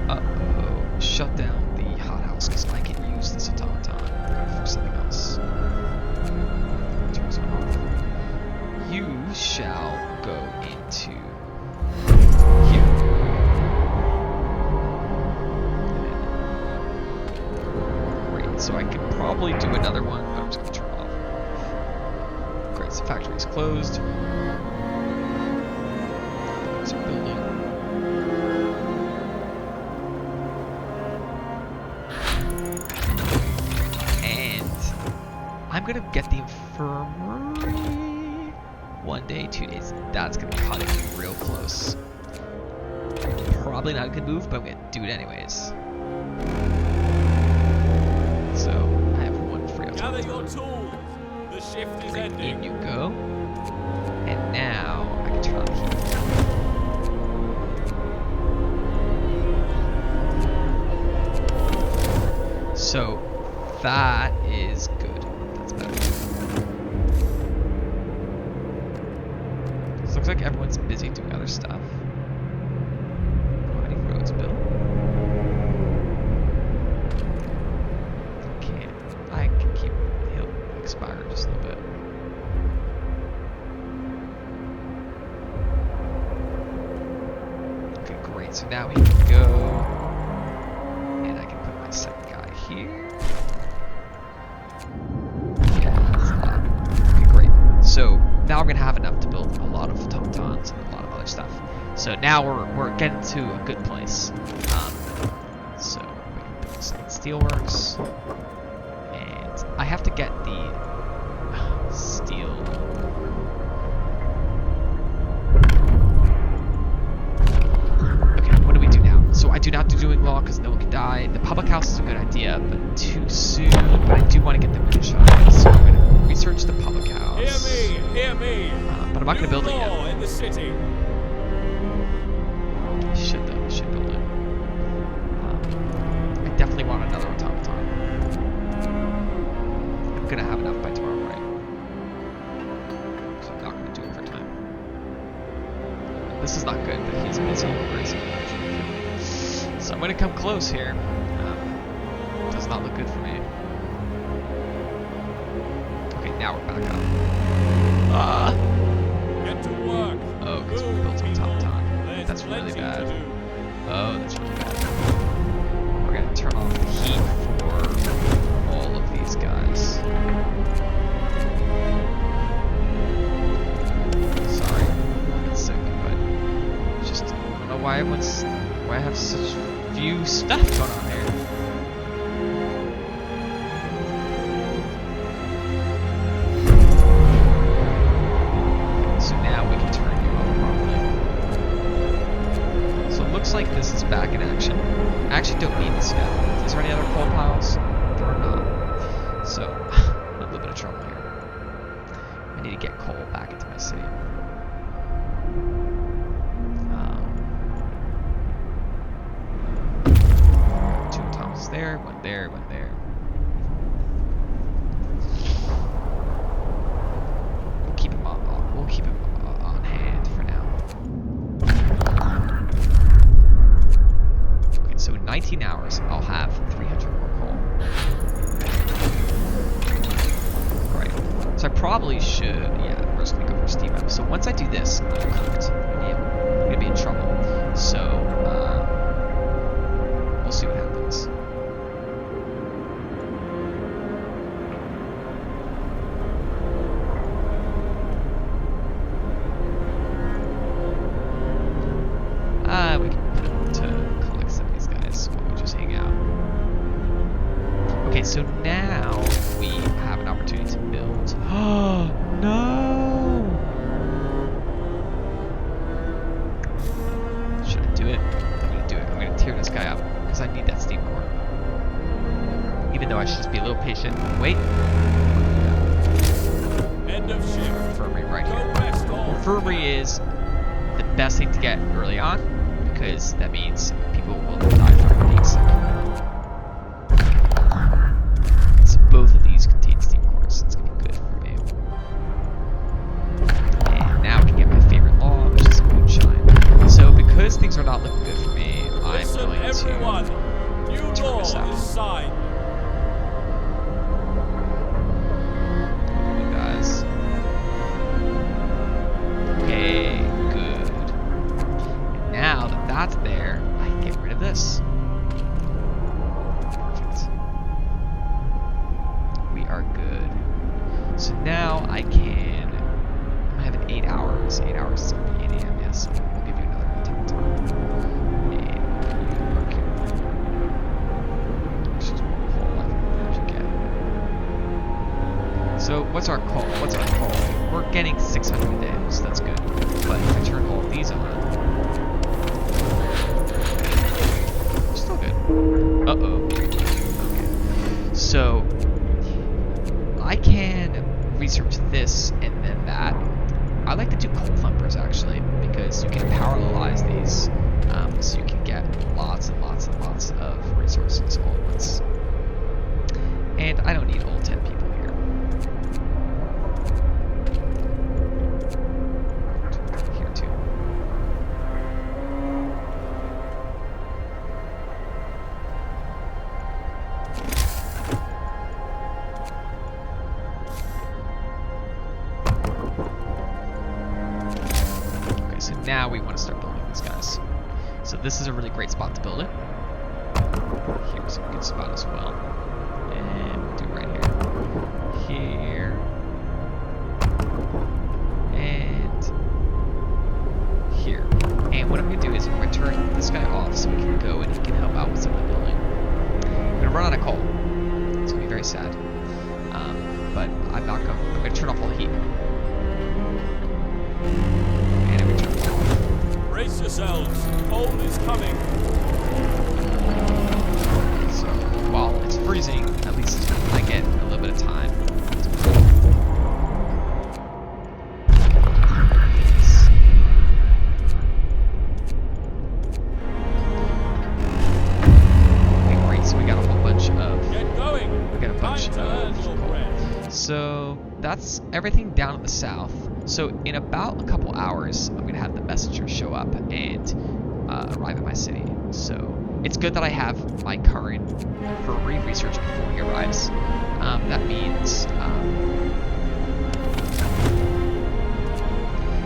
Uh-oh. Shut down the hothouse because I can use this automaton for something else. Turn this one off. You shall go into here. Great, so I could probably do another one, but I'm just going to turn it off. Great, so factory is closed. There's a building. I'm gonna get the infirmary 1 day, 2 days. That's gonna be cutting me real close. Probably not a good move, but I'm gonna do it anyways. So I have one free automaton. Gather your tools. The shift is Great, ending. in you go. And now I can turn on the heat. So that is good. Looks like everyone's busy doing other stuff. How many roads built? I can keep he'll expire just a little bit. Okay, great. So now we can go, and I can put my second guy here. Okay, great. So now we're gonna have enough to build a lot of automatons and a lot of other stuff. So now we're getting to a good place. So we can build the second steelworks, and I have to get the steel. Okay, what do we do now? So I do not do doing law because no one can die. The public house is a good idea, but too soon. But I do want to get the moonshine, so I'm gonna research the public house. Hear me. But I'm not gonna build it yet. In the city. I should though. I should build it. I definitely want another automaton. I'm gonna have enough by tomorrow, right? So I'm not gonna do overtime. This is not good, but he's busy. Where is he? So I'm gonna come close here. Does not look good for me. Okay, now we're back up. Get to work. Oh, because we built an automaton. That's really bad. Oh, that's really bad. We're gonna turn off the heat for all of these guys. Sorry, I'm getting sick, but just I don't know why why I have such few stuff going on here. Looks like this is back in action. I actually don't need this yet. Is there any other coal piles? There are not. So, I'm in a little bit of trouble here. I need to get coal back into my city. Two automatons there, one there, one there. We'll keep him on hand for now. So in 19 hours, I'll have 300 more coal. Right. So I probably should, yeah, we're just gonna go for steam up. So once I do this, I'm cooked. I'm gonna be in trouble. So, we'll see what happens. We can put it to collect some of these guys while we just hang out. Okay, so now we have an opportunity to build. Oh no! Should I do it? I'm gonna do it. I'm gonna tear this guy up because I need that steam core. Even though I should just be a little patient. Wait. End of shift. Infirmary right here. Infirmary is the best thing to get early on, because that means people will die from being sick. So both of these contain steam cores. It's gonna be good for me. And now I can get my favorite law, which is moonshine. So because things are not looking good for me, I'm Listen, going everyone. to New turn law this out. is signed. You guys. Okay, good. And now that that's there, I can get rid of this. Perfect. We are good. So now I can. I have 8 hours. 8 hours is going to be 8 a.m. Yes, so we'll give you another time. And you work here. She's more coal. I think we should get. So what's our coal? What's our coal? We're getting 600 a day, so that's good. But if I turn all of these on, we're still good. Uh-oh. Okay. So I can research this and then that. I like to do coal thumpers actually, because you can parallelize these, so you can get lots and lots and lots of resources all at once. And I don't need all 10 people here. Here too. So now we want to start building these guys. So this is a really great spot to build it. Here's a good spot as well. And we'll do it right here. Here. And here. And what I'm going to do is I'm going to turn this guy off so we can go and he can help out with some of the building. I'm going to run out of coal. It's going to be very sad. But I'm not going. I'm going to turn off all the heat. Brace yourselves. Cold is coming. So while it's freezing, at least I get a little bit of time. Okay, great. So we got a whole bunch of. Get going. We got a bunch of coal. So that's everything down in the south. So in about a couple hours, I'm gonna have the messenger show up and arrive at my city. So it's good that I have my current furry research before he arrives. That means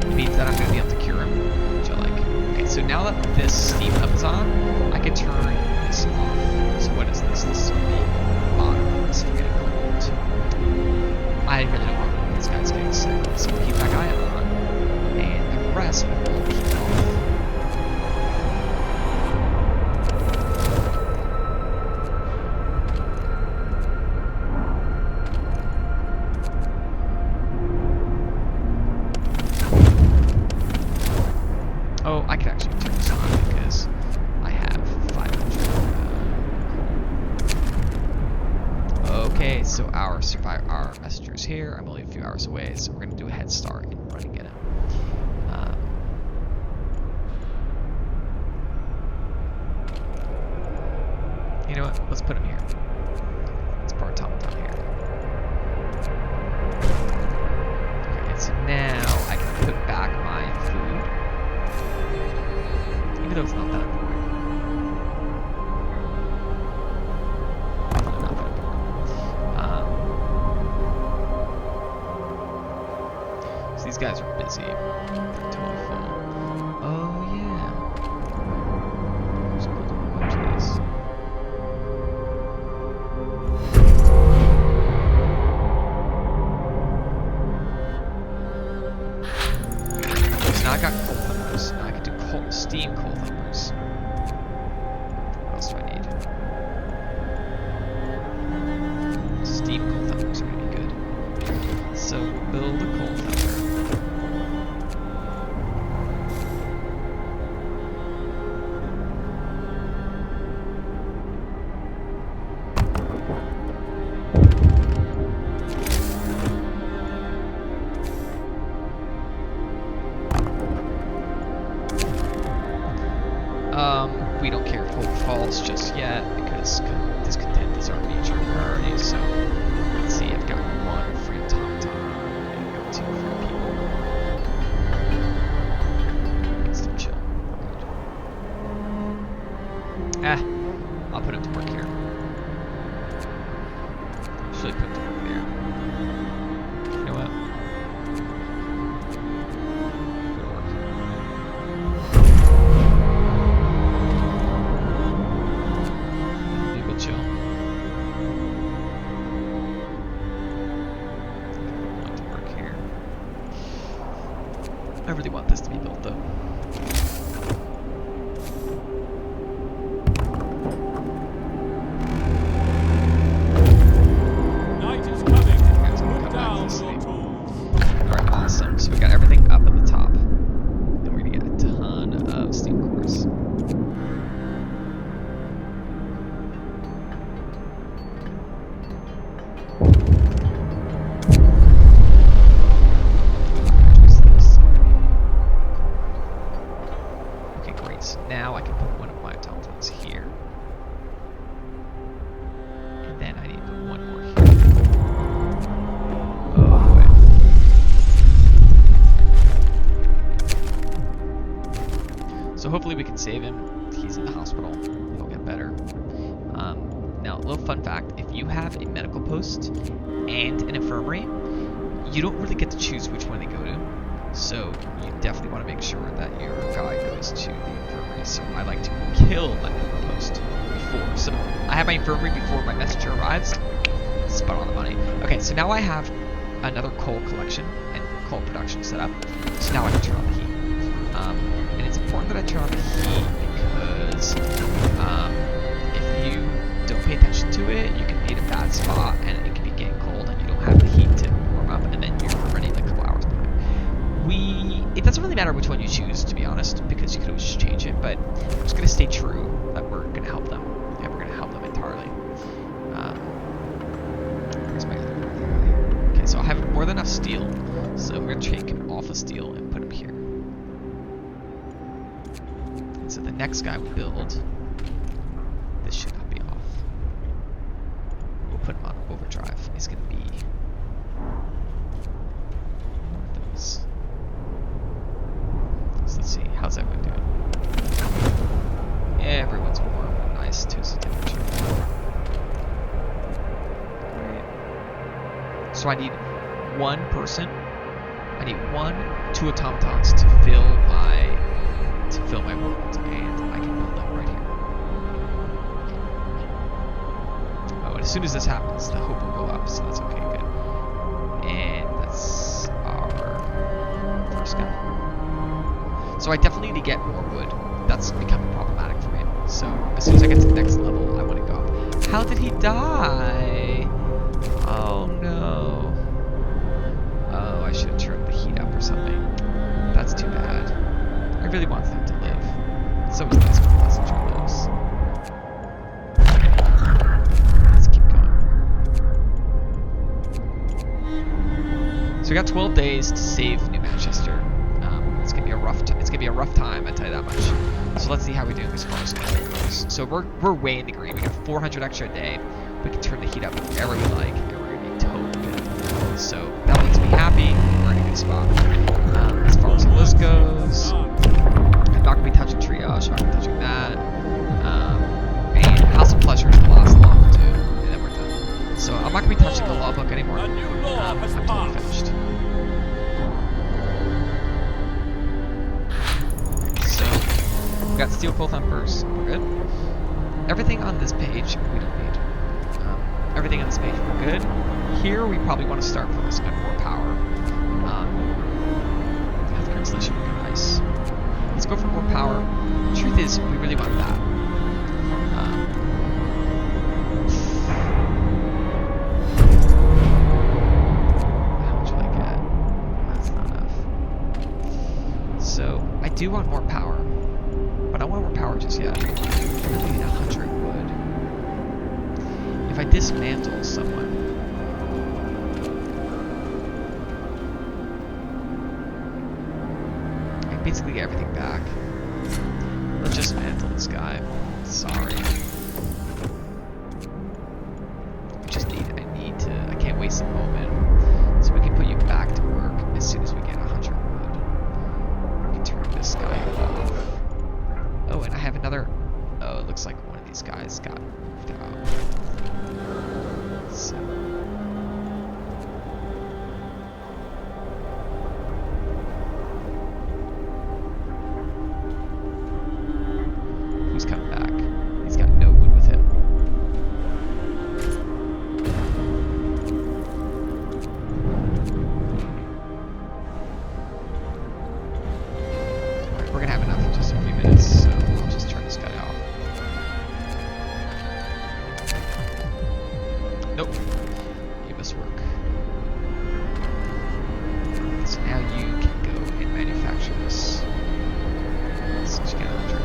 it means that I'm gonna be able to cure him, which I like. Okay, so now that this steam up is on, I can turn this off. So what is this? This is gonna be bottom. This is getting cold. I really don't want these guys getting sick, so we'll keep that guy on, and the rest will keep off. Oh, I can actually turn this on because I have 500. Okay, so our messenger's here. I'm only a few hours away, so we're gonna do a head start and run and get him. You know what? Let's put him here. Let's put our automaton here. Okay, so now I can put back my food, even though it's not that important. These guys are busy. They're totally full. Oh yeah. Just build a whole bunch of these. So now I got coal thumpers. Now I can do steam coal thumpers. What else do I need? Steam coal thumpers are gonna be good. So we'll build a coal thumper. We don't care if hope falls just yet because discontent is our major priority. So let's see, I've got 1 free automaton and got 2 free people. Let's do chill. Good. I'll put him to work here. Should put him to work there. You know what? Go to work. Maybe we'll chill. Put to work here. I really want this to be built though. So we got everything up at the top. And we're gonna get a ton of steam cores. Okay, great. So now I can put one of my automatons here. And then I need to put one more here. Oh boy. So hopefully we can save him. He's in the hospital. He'll get better. Now, a little fun fact. If you have a medical post and an infirmary, you don't really get to choose which one they go to. So you definitely want to make sure that your guy goes to the infirmary. So I like to kill my medical post before. So I have my infirmary before my messenger arrives. Spot on the money. Okay, so now I have another coal collection and coal production set up. So now I can turn on the heat. And it's important that I turn on the heat because if you don't pay attention to it, you can be in a bad spot and it can be getting cold and you don't have the heat to warm up and then you're running like a couple hours behind. It doesn't really matter which one you choose, to be honest, because you could always change it, but I'm just going to stay true that we're going to help them. And we're going to help them entirely. Where's my other guy? Okay, so I have more than enough steel, so we're going to take him off of steel and put him here. So the next guy we build, this should not be off. We'll put him on overdrive. He's going to be one of those. So let's see, how's everyone doing? Yeah, everyone's warm, nice toasty temperature. Great. So I need one person. I need 2 automatons to fill my world, and I can build them right here. Oh, and as soon as this happens, the hope will go up, so that's okay, good. And that's our first guy. So I definitely need to get more wood. That's becoming problematic for me. So as soon as I get to the next level, I want to go up. How did he die? Oh no. Oh, I should have turned the heat up or something. That's too bad. I really want them to live. It's always nice when the messenger lives. Let's keep going. So we got 12 days to save New Manchester. It's gonna be a rough. It's gonna be a rough time, I tell you that much. So let's see how we do as far as control goes. So we're way in the green. We got 400 extra a day. We can turn the heat up wherever we like, and we're gonna be totally good. So that makes me happy. We're in a good spot. As far as the list goes. I'm not going to be touching triage, I'm not going to be touching that. And House of Pleasure is the last law we'll do, and then we're done. So I'm not going to be touching the law book anymore. I'm totally finished. So, we got steel coal thumpers, we're good. Everything on this page, we don't need. Everything on this page, we're good. Here, we probably want to start focusing on more power. Healthcare installation would be nice. Let's go for more power. The truth is, we really want that. How much will I get? That's not enough. So, I do want more power. But I don't want more power just yet. I really need 100 wood. If I dismantle someone, basically get everything back. Let's just mantle this guy. Sorry. I can't waste a moment. So we can put you back to work as soon as we get 100 wood. We can turn this guy off. Oh, and I have another, oh, it looks like one these guys got moved out. So. Who's coming back? He's got no wood with him. Alright, we're gonna have enough in just a few minutes, so I'll just turn this guy off. Nope. You must work. So now you can go and manufacture this. Since you get 100.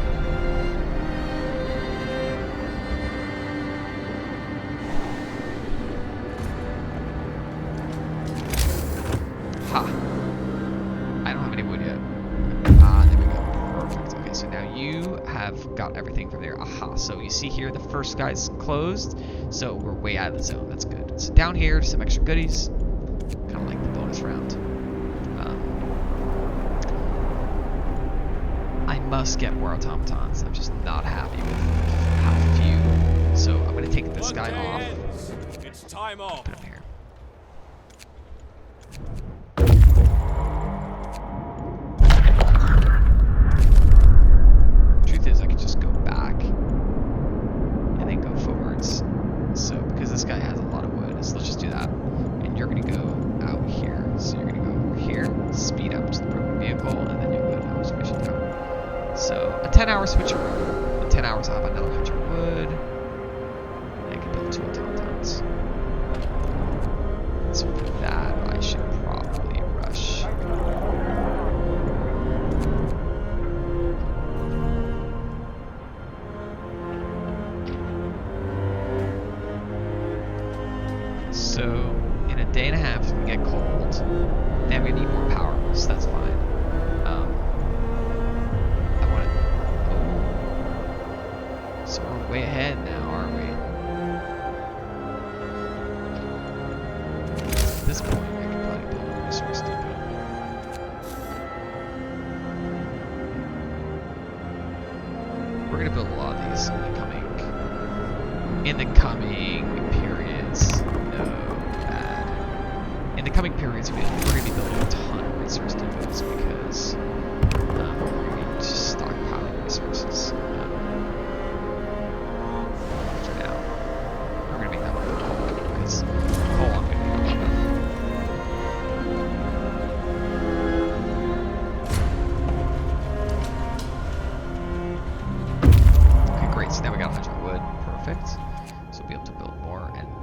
Ha! I don't have any wood yet. Ah, there we go. Perfect. Okay, so now you have got everything from there. Aha, so you see here the first guy's closed, so we're way out of the zone. That's good. So down here, some extra goodies. Kind of like the bonus round. I must get more automatons. I'm just not happy with how few. So I'm going to take this guy off. It's time off. Put him here. Truth is, I could just go back and then go forwards. So, because this guy has a lot of wood, so let's just do that. And you're going to go out here. So you're going to go here, speed up to the broken vehicle, and then you'll go to observation tower. So, a 10-hour switcheroo. In 10 hours, I'll have another 100 wood. And I can build 2 automatons. So for that, I should probably rush. So, in a day and a half, it's going to get cold. Then we need more power, so that's fine. So we're way ahead now, aren't we? At this point, I can probably build a resource depot. We're gonna build a lot of these in the coming periods. No, bad. In the coming periods, we're gonna be building a ton of resource depots because we're gonna be just stockpiling resources.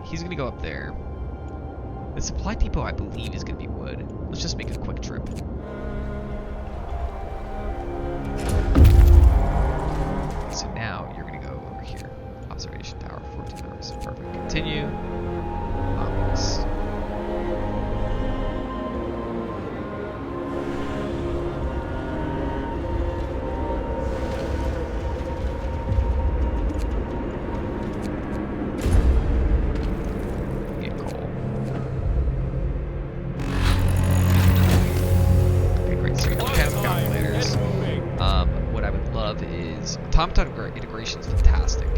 He's gonna go up there. The supply depot, I believe, is gonna be wood. Let's just make a quick trip. So now you're gonna go over here. Observation tower, 14 hours. Perfect. Continue. Yes. Automaton integration is fantastic.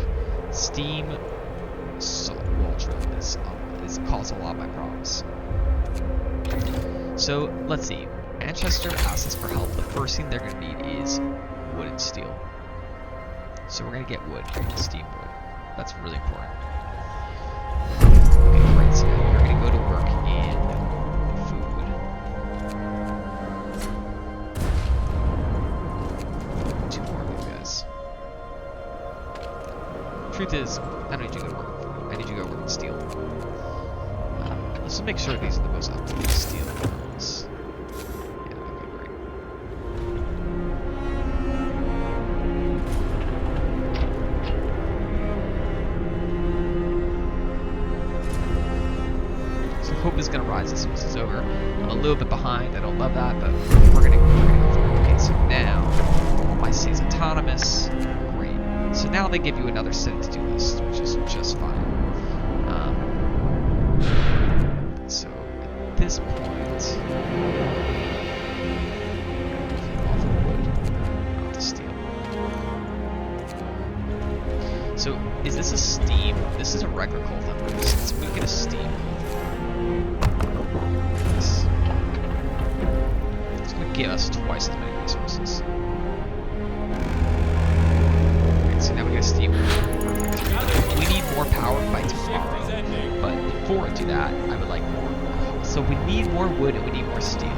Steam wall drill is caused a lot of my problems. So let's see. Manchester asks us for help. The first thing they're going to need is wood and steel. So we're going to get wood and steam wood. That's really important. Okay, great. So now you're going to go to work in food. Two more of you guys. Truth is, I don't need you to go to work in food. I need you to go work in steel. Let's just make sure these are the most up-to-date steel ones. Yeah, okay, great. So hope is gonna rise as soon as it's over. I'm a little bit behind. I don't love that, but we're gonna go for it. Okay, so now my C is autonomous. Great. So now they give you another set to-do list, which is just fine. So at this point, off of wood, not to steel. So So, is this a steam? This is a regular coal thunder. Let's make it a steam coal thunder. It's going to give us twice as many resources. Okay, so now we get a steam coal thunder. Perfect. We need more power by tomorrow. But before I do that, I would like more. So we need more wood and we need more steel.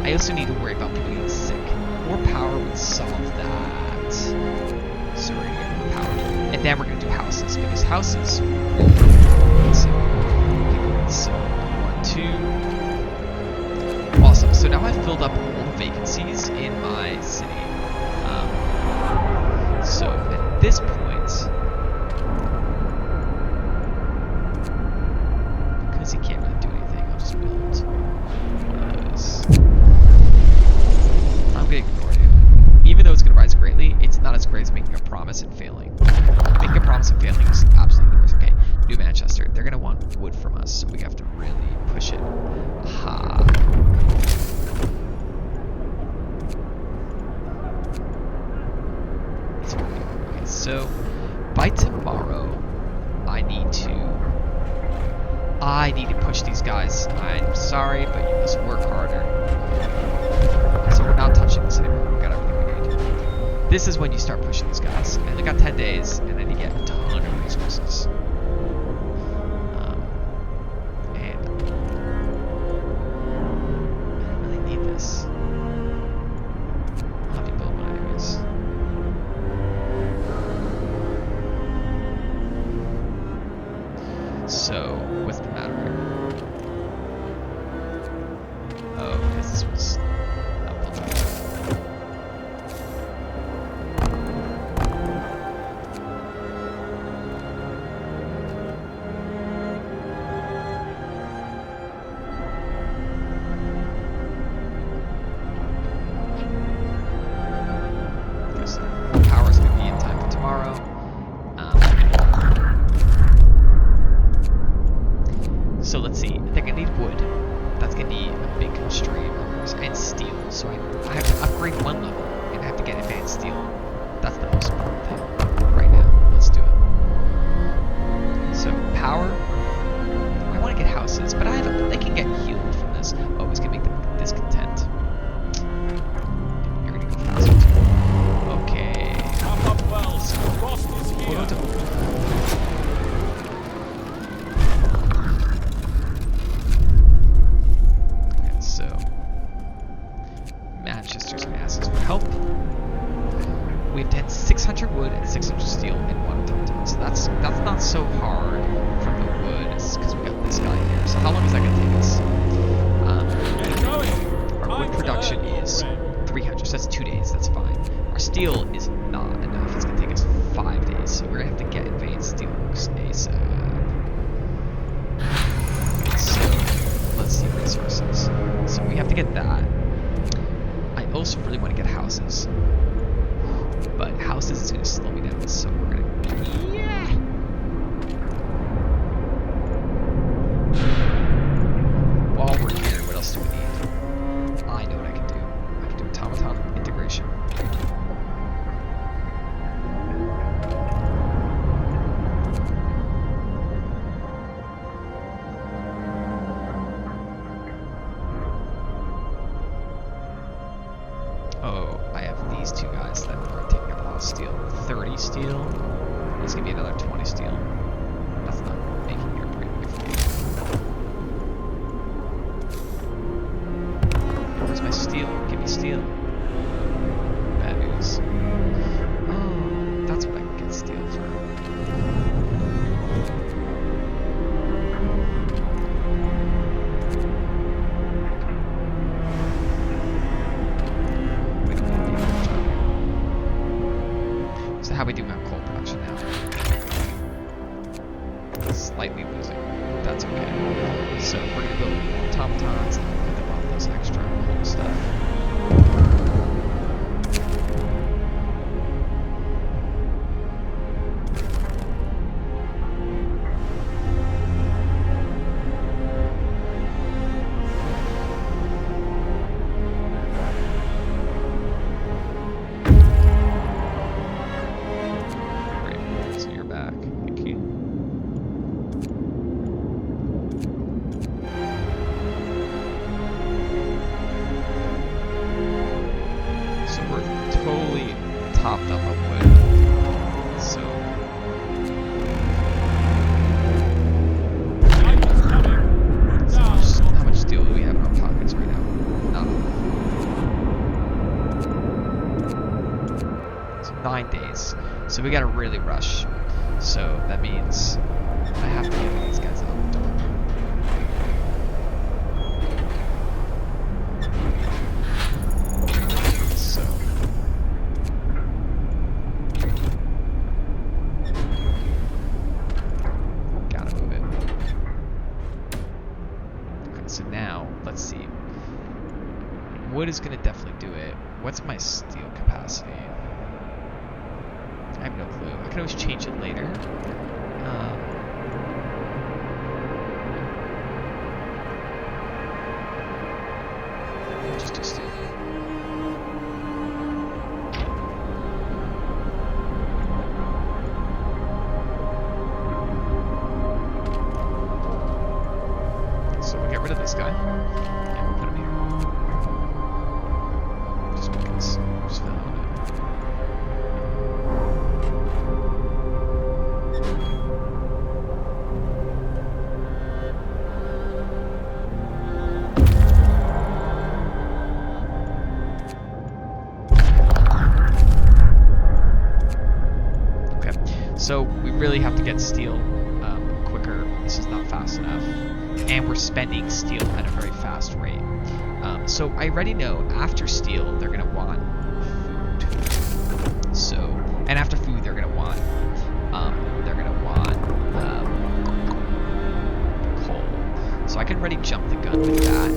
I also need to worry about people getting sick. More power would solve that. So we're gonna get more power. And then we're gonna do houses, because houses really get sick. People get sick. 1, 2. Awesome. So now I've filled up all the vacancies in my city. So at this point, because he can't really do anything, I'll just build one of those. I'm gonna ignore it. Even though it's gonna rise greatly, it's not as great as making a promise and failing. Making a promise and failing is absolutely the worst. Okay, New Manchester. They're gonna want wood from us, so we have to really push it. Aha. Okay, so by tomorrow, I need to push these guys. I'm sorry, but you must work harder. So we're not touching this anymore. We got everything we need. This is when you start pushing these guys. And they got 10 days, and then you get a ton of resources. And I don't really need this. I'll have to build one anyways. So, what's the matter here? Oh, because this was not built up. Because power's going to be in time for tomorrow. So let's see, they're gonna need wood. That's gonna be a big constraint on ours, and steel. So I have to upgrade one level, and I have to get advanced steel. That's the most important thing right now. Let's do it. So power. I want to get houses, but they can get healed from this. Oh, it's gonna make them discontent. You're gonna go faster too. Okay. Up wells. Frost is here. Manchester's gonna ask us for help. We have to hit 600 wood and 600 steel in one automaton. So that's not so hard from the wood, because we got this guy here. So how long is that gonna take us? Our wood production is 300, so that's 2 days. That's fine. Our steel is not enough. It's gonna take us 5 days. So we're gonna have to get advanced steel works ASAP. So let's see resources. So we have to get that. I also really want to get houses, but houses is going to slow me down, so we're going to, yeah. While we're here, what else do we need? I know what I can do. I can do automaton integration. Oh, I have these two guys that are taking up a lot of steel. 30 steel. Let's give me another 20 steel. That's not making your brain away from me. Hey, where's my steel? Give me steel. Bad news. Oh, that's what I can get steel for. How we do on coal production now? Slightly losing. That's okay. So we're gonna build more automatons and put them on this extra coal stuff. Great. So you're back. So we gotta really rush. So that means I have to get these guys out the door. So gotta move it. Okay, so now let's see. Wood is gonna definitely do it. What's my steel capacity? I have no clue. I can always change it later. Just do steel. So we'll get rid of this guy. And we'll put him here. Just because. Just fill it. So we really have to get steel quicker. This is not fast enough. And we're spending steel at a very fast rate. So I already know after steel, they're going to want food. So, and after food, they're going to want coal. So I can already jump the gun with that.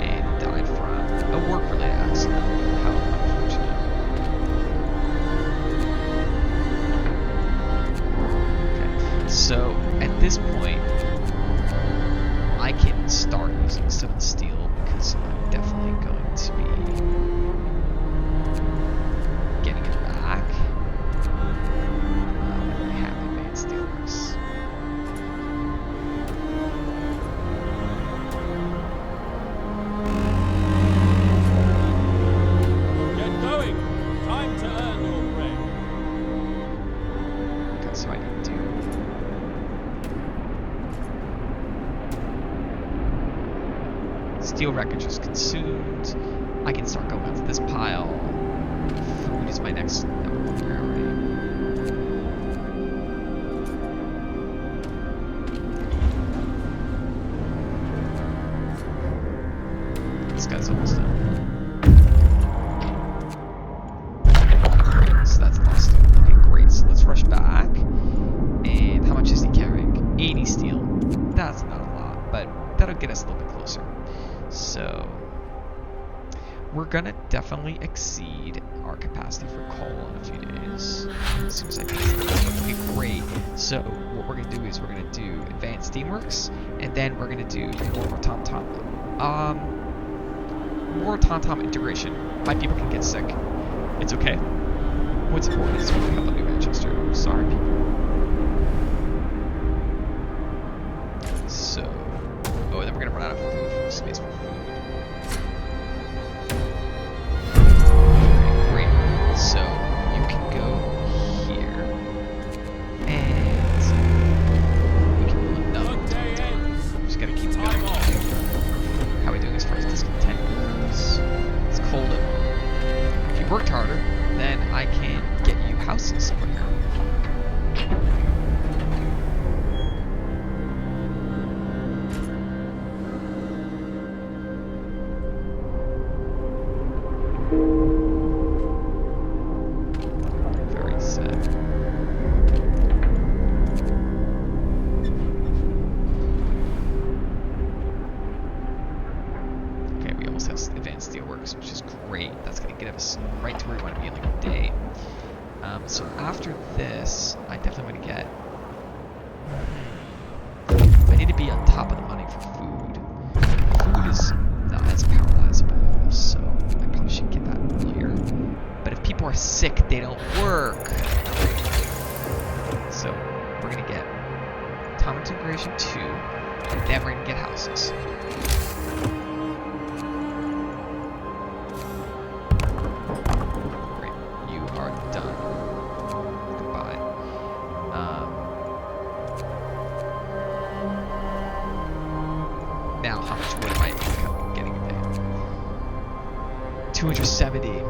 And died from a work-related accident. How unfortunate. So at this point, I can start using some steel because I'm definitely going to be getting it back. I have advanced steelers. Get going. Time to earn your bread. Okay, so I need to. Steel wreckage is consumed. I can start going onto this pile. Food is my next number one priority. This guy's almost done. So that's lost. Okay, great. So let's rush back. And how much is he carrying? 80 steel. That's not a lot, but that'll get us a little bit closer. So we're gonna definitely exceed our capacity for coal in a few days. As soon as I can. Okay, great. So what we're gonna do is we're gonna do advanced steamworks, and then we're gonna do more tom integration. My people can get sick. It's okay. What's important is we have a New Manchester. Sorry, people. So, oh, and then we're gonna run out of food, space for food. Okay, great. So you can go here, and we can pull another one. Just gotta keep going. How are we doing as far as discontent goes? It's cold. If you worked harder, then I can get you houses quicker. Very sad. Okay, we almost have advanced steelworks, which is great. That's going to get us right to where we want to be in like a day. So after this, I definitely want to get... I need to be on top of the money for food. Food is not as paralyzable, so I probably should get that here. But if people are sick, they don't work. So we're going to get Tom Integration 2, and then we're going to get houses. Great. You are done. Goodbye. Now, how much wood am I getting a day? 270.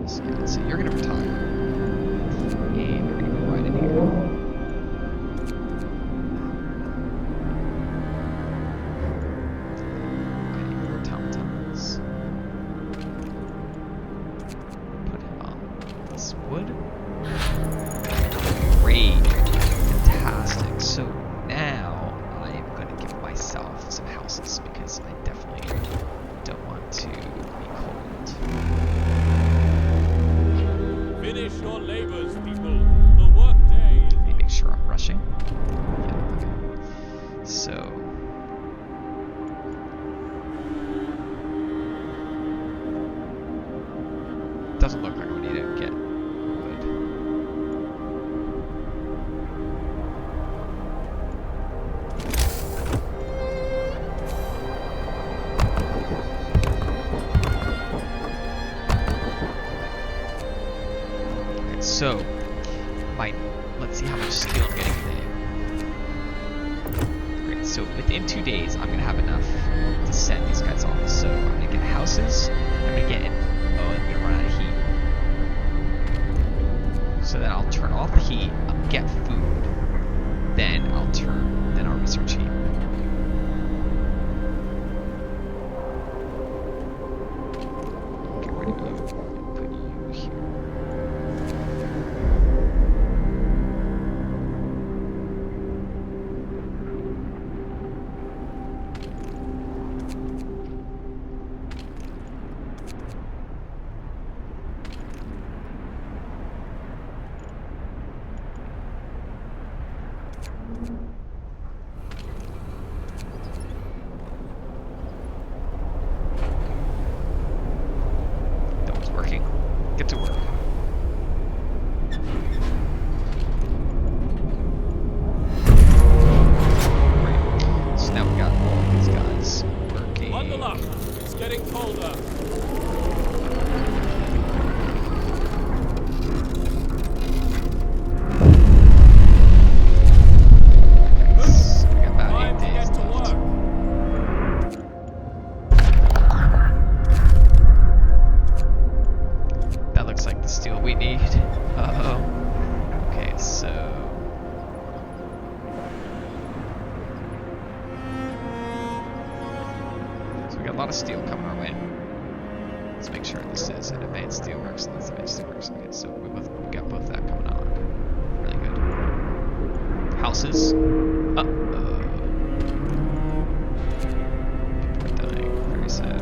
So, yeah, let's see. You're gonna retire. And we're gonna go right in here. I need more automatons. Put it on this wood. Great. Fantastic. So now I'm going to give myself some houses because I definitely don't want to be cold. Finish your labors, people. The work day is Let me make sure I'm rushing. Yeah, okay. So... doesn't look like we need to get wood. Okay, so let's see how much steel I'm getting today. Great, so within 2 days I'm gonna have enough to send these guys off. So I'm gonna get houses, I'm gonna get I'm gonna run out of heat. So then I'll turn off the heat, I'll get food, then I'll research heat. Get rid of you and put you here. That one's working. Get to work. Great. So now we got all these guys working. bundle up. It's getting colder. Nice. We got about Time 8 to days get to left. work. That looks like the steel we need. Uh-oh. Okay, so... so we got a lot of steel coming our way. Let's make sure this is an advanced steelworks and this advanced steelworks. Okay, so we got both that coming on. Really good. Houses. Uh-oh. People are dying. Very sad.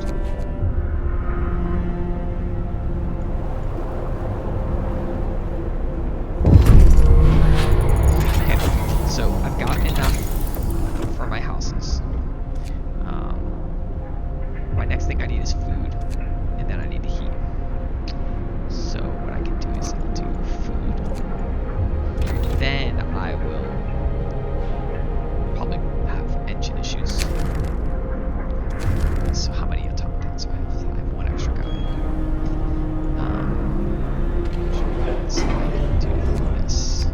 Okay, so I've got enough for my houses. My next thing I need is food, and then I need heat. So what I can do is I'll do food. Then I will probably have engine issues. So how many automatons do I have? I have one extra guy. So I can do this.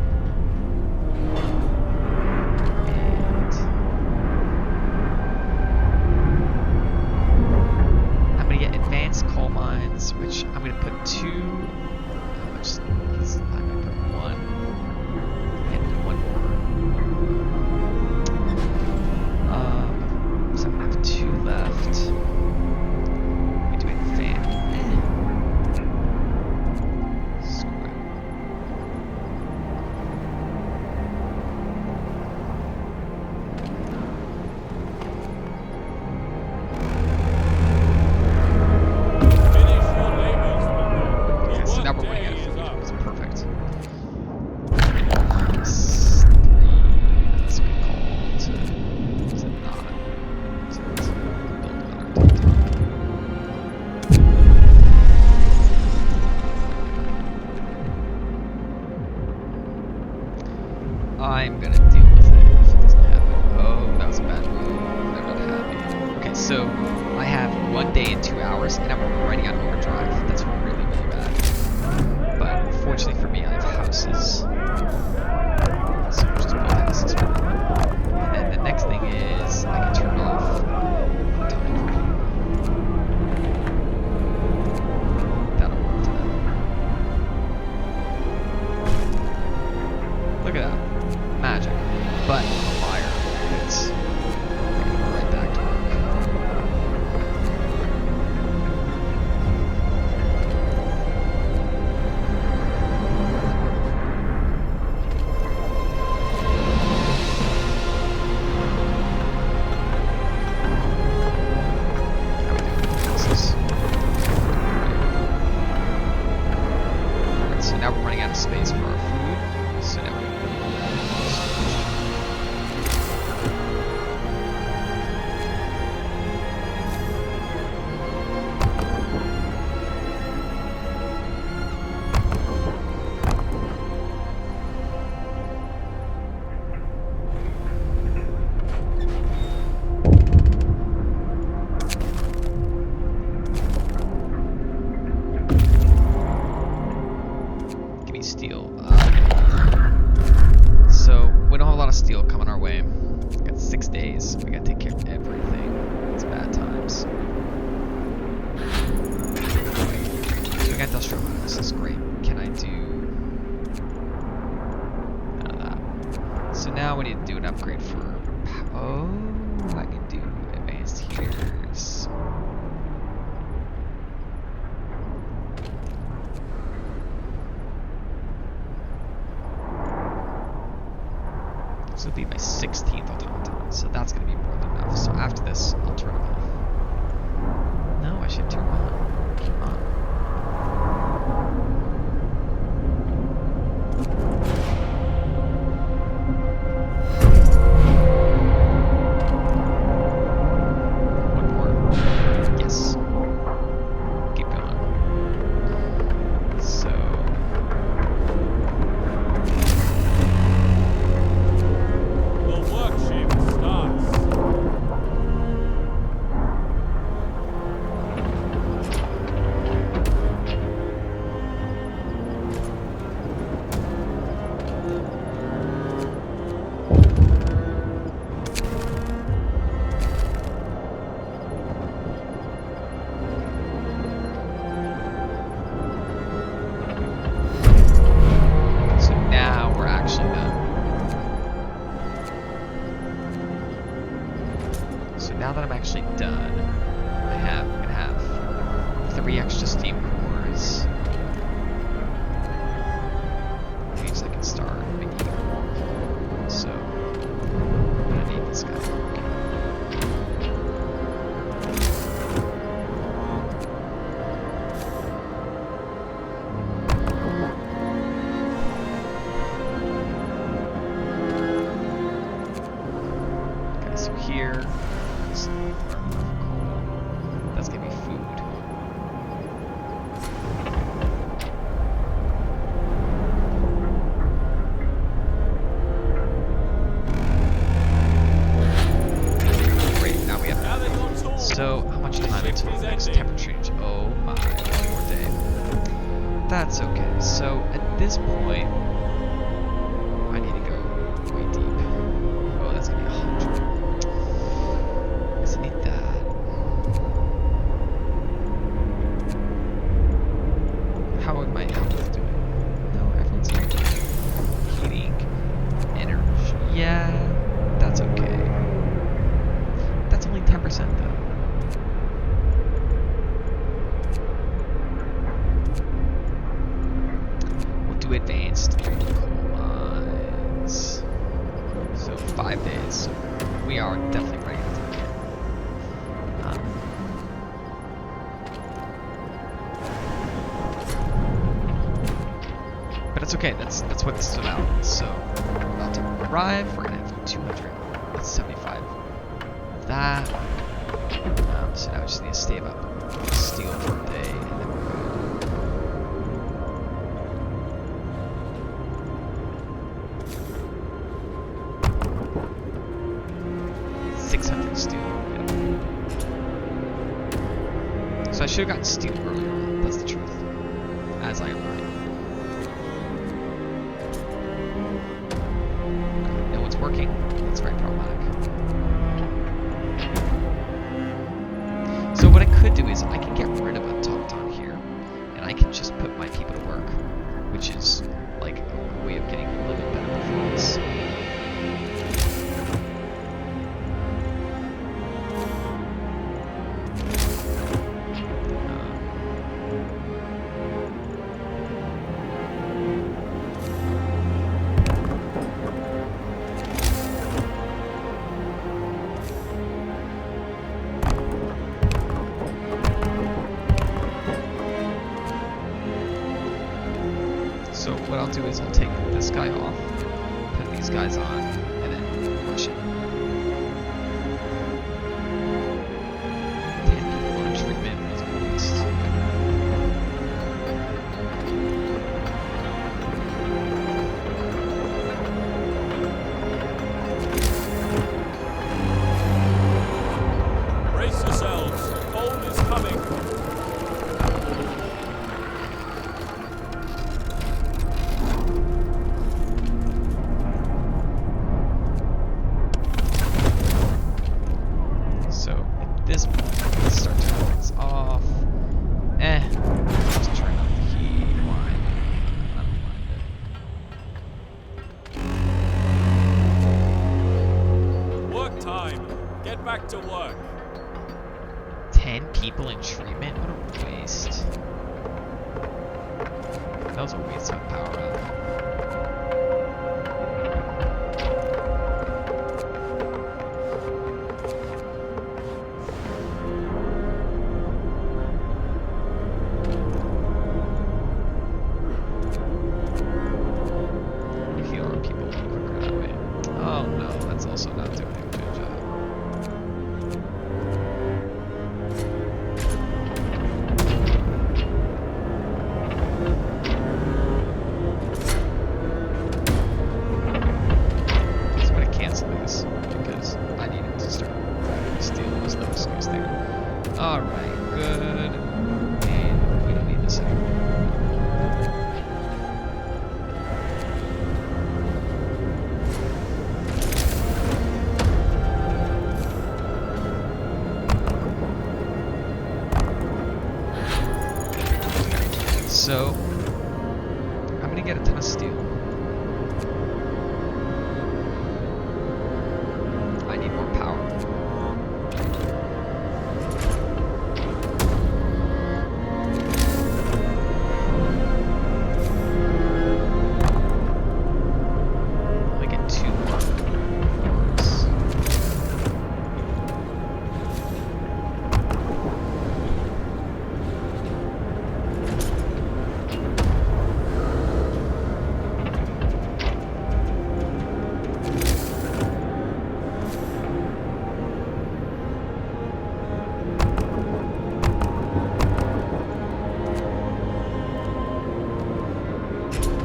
And I'm gonna get advanced coal mines, which I'm gonna put 2. How much is I'm gonna put 1 and 1 more. So I'm gonna have 2 left. We do advanced. Screw it. Finish your labors, people. Okay, The so now work we're running day out of is food. up. It's perfect. That's a good call to... is it not? Is it build another automaton? I'm gonna deal with it if it doesn't happen. Oh, that was a bad move. They're not happy. Okay, so I have 1 day and 2 hours, and I'm running on overdrive. That's really, really bad. But fortunately for me, I have houses. So we'll just build houses for everyone. And then the next thing is I can turn off the tide for heat. That'll work for them. now we're running out of space for our food. So now we're going to build steel. So we don't have a lot of steel coming our way. We got 6 days. We gotta take care of everything. It's bad times. So we got industrial mine. This is great. Can I do none of that? So now we need to do an upgrade for. Oh, I can do advanced heaters. This will be my 16th automaton, so that's going to be more than enough. So after this, I'll turn them off. No, I should turn them on. Come on. One more. Yes. Keep going. So... now that I'm actually done, I'm gonna have 3 extra steam cores. Which means I can start making more. So I'm gonna need this guy. Okay, so here. That's gonna be food. Great, now we have. So, how much time until the next temperature change? Oh my, one more day. That's okay. So, at this point, I need to go way deep. Oh, that's gonna be 100. Need that. How would my health do it? No, everyone's doing heating, energy. Yeah, that's okay. That's only 10% though. We'll do advanced coal mines. So 5 days. So we are definitely ready to take it. But it's okay, that's what this is about. So, we're about to arrive, we're gonna have 275 of that. So now we just need to stave up steel for a day, and then we're good. 600 steel, yep. So I should have gotten steel earlier on, that's the truth. As I am learning. No one's working. That's very problematic. So what I could do is I can get rid of a automaton here, and I can just put my people to work, which is like a way of getting a little bit better performance. So what I'll do is I'll take this guy off, put these guys on, and then push it. 10 people in treatment is a waste. Brace yourselves. Cold is coming. So at this point, let's start turning things off. Just turn on the heat. Why? I don't mind it. Work time. Get back to work. 10 people in treatment? What a waste. That was a waste of power up. You heal our people a little quicker that way. Oh no, that's also not doing a good job. So I'm gonna cancel this because I need it to start stealing this little goes there. Alright, good. And we don't need this anymore. So, I'm gonna get a ton of steel. I need more power. Only get 2 more ores.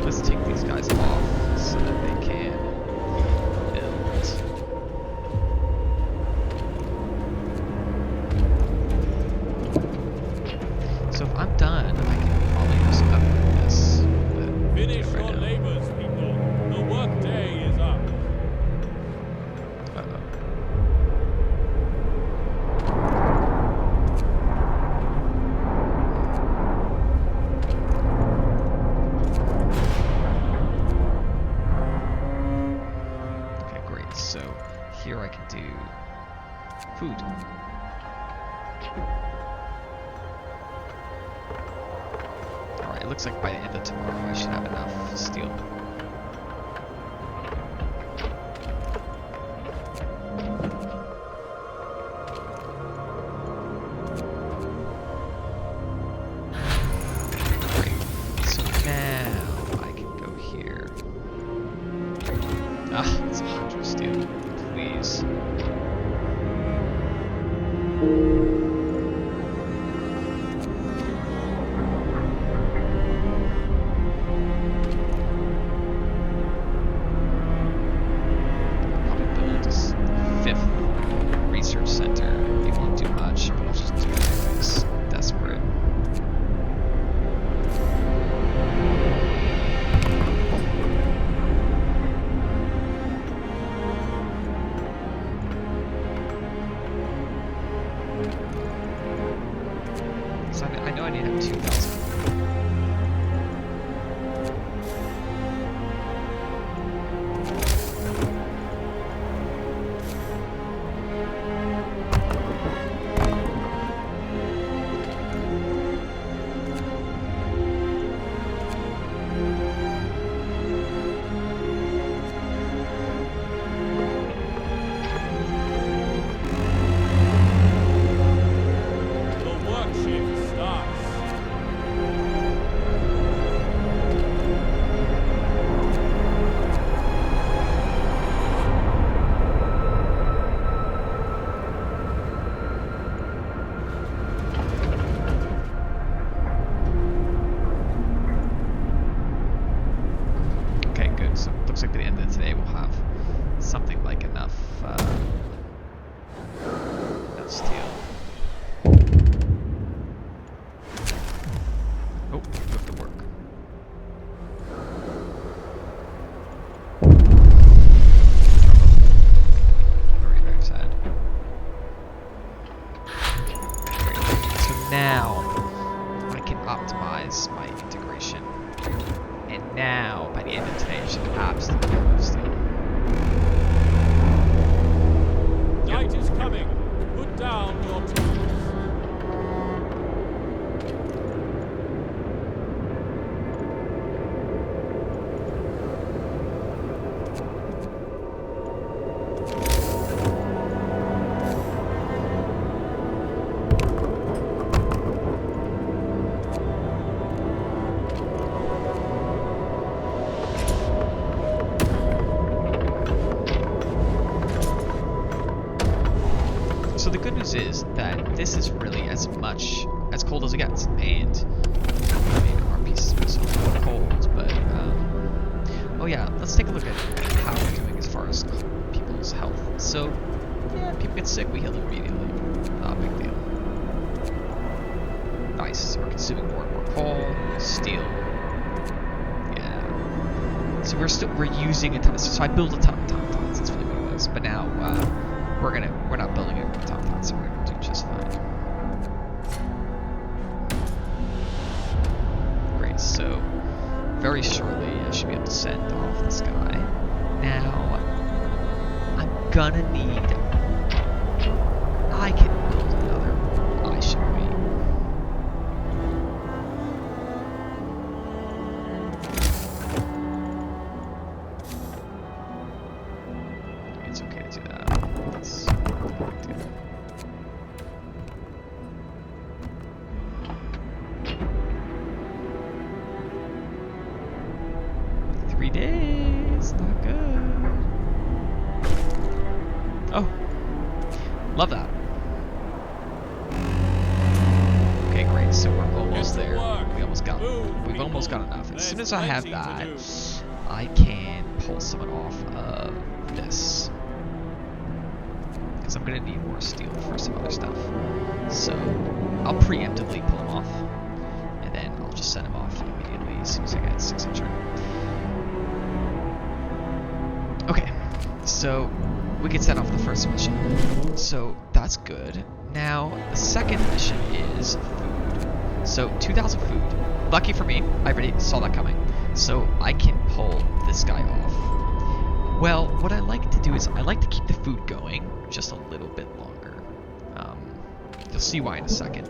Let's take these guys off so that they can build. So if I'm done, I can probably just upgrade this. But Finish right your now. labors, people. The work day is up. Uh-oh. Okay, great. So here I can do food. Alright, it looks like by the end of tomorrow I should have enough steel. Great. So now I can go here. Ah, it's 100 steel. Please. Now, by the end of today, I should absolutely have steel. Night is coming. Put down your tools. So the good news is that this is really as cold as it gets, and I mean our piece is so cold, but oh yeah, let's take a look at how we're doing as far as people's health. So yeah, people get sick, we heal them immediately, not a big deal. Nice, so we're consuming more and more coal, steel. Yeah. So we're using a ton of stuff. So I built a ton of automatons, that's really what it was. But now we're not building it with automatons, so we're gonna do just fine. Great, so very shortly I should be able to send off this guy. Now I'm gonna need, I can build another, I should be. It's okay to do that. That's not a big deal. Three days, not good. Oh, love that. Okay, great. So we're almost there. We almost got. We've almost got enough. As soon as I have that, I can pull someone off of this. Because I'm gonna need more steel for some other stuff. So I'll preemptively pull them off, and then I'll just send them off immediately as soon as I get 600. Okay, so we can set off the first mission. So that's good. Now the second mission is food. So 2,000 food. Lucky for me, I already saw that coming. So I can pull this guy off. Well, what I like to do is I like to keep the food going just a little bit longer. You'll see why in a second.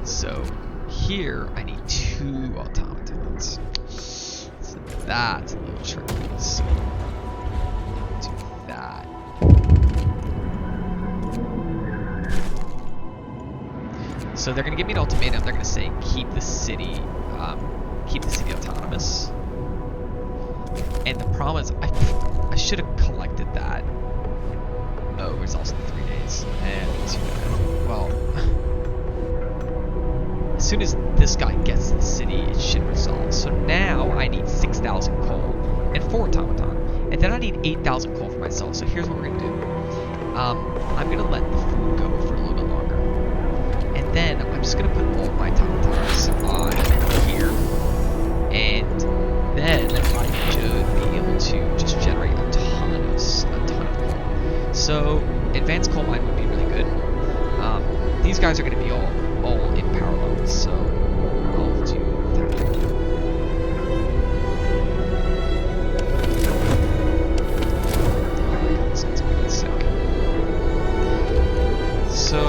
So here I need 2 automatons. So that's a little tricky. So do that. So they're gonna give me an ultimatum. They're gonna say keep the city autonomous. And the problem is, I should have collected that. Oh, it was also 3 days. And too bad. Well, as soon as this guy gets to the city, it should resolve. So now I need 6,000 coal and 4 automaton. And then I need 8,000 coal for myself. So here's what we're gonna do. I'm gonna let the food go for a little bit longer. And then I'm just gonna put all my automatons on here. And then I should be able to just generate a ton of coal. So advanced coal mine would be really good. These guys are going to be all in parallel, so I'll do that. Oh my god, this guy's going to get sick. So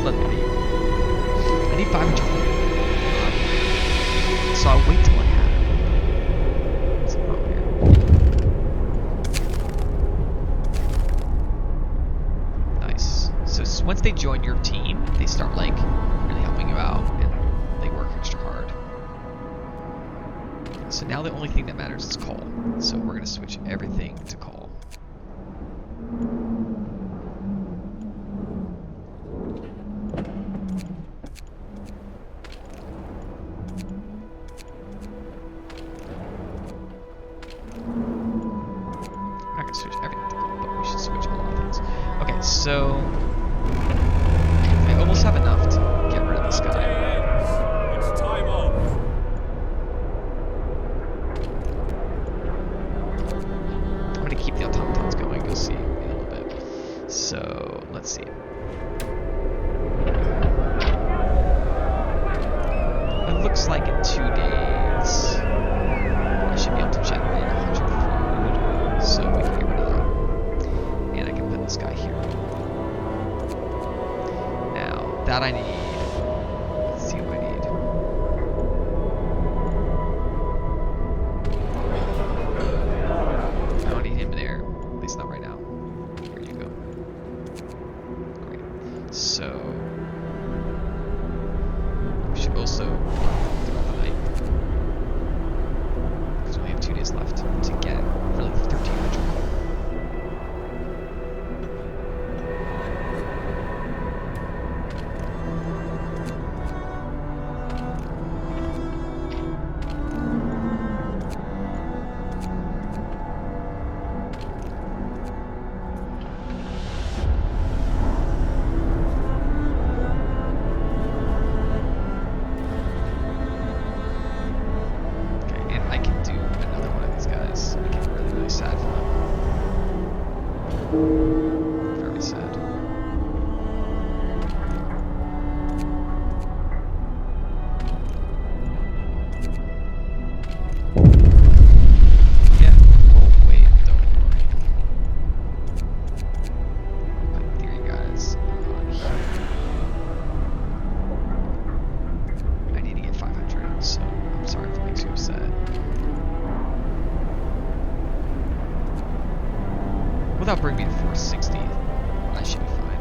let me. I need 500 coal. So I'll wait till I have it. It's not weird. Nice. So once they join your team, they start like really helping you out, and they work extra hard. So now the only thing that matters is coal. So we're gonna switch everything to coal. Switch everything to coal, but we should switch a lot of things. Okay, so I almost have enough to get rid of this guy. It's time off. I'm gonna keep the automatons going. You'll see in a little bit. So let's see. It looks like in 2 days Without bringing me to 460, I should be fine.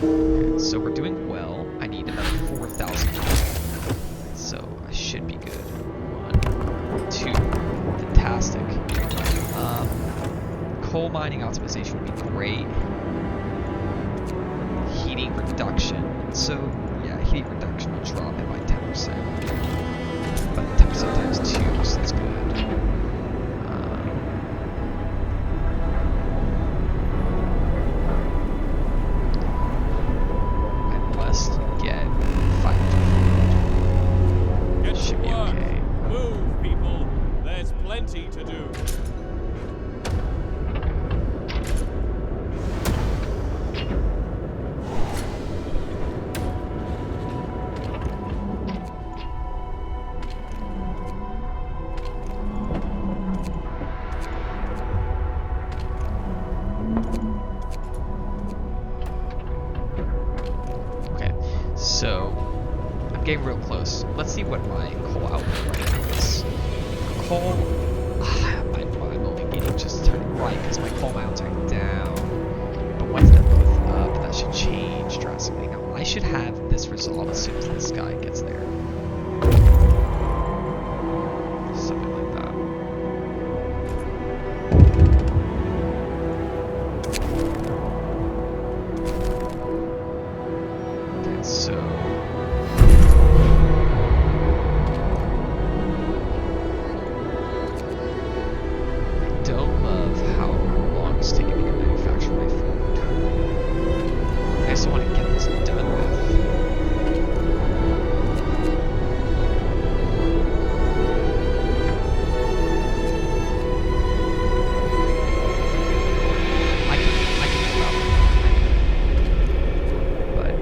Okay, so we're doing well. I need another 4,000. So I should be good. 1, 2, fantastic. Coal mining optimization would be great. Heating reduction. So yeah, heating reduction will drop it by 10%. But 10% times 2, so that's good. I must get 500 food. Get Should to be work. okay. Move, people. There's plenty to do. So, I'm getting real close. Let's see what my coal output right now is. Coal, I'm only getting just a tiny right because my coal mounts are down. But once they're both up, that should change drastically. Now, I should have this resolved as soon as this guy gets there. Something like that. Okay, so... don't love how long it's taking me to manufacture my food. I just want to get this done with. I can pull out, but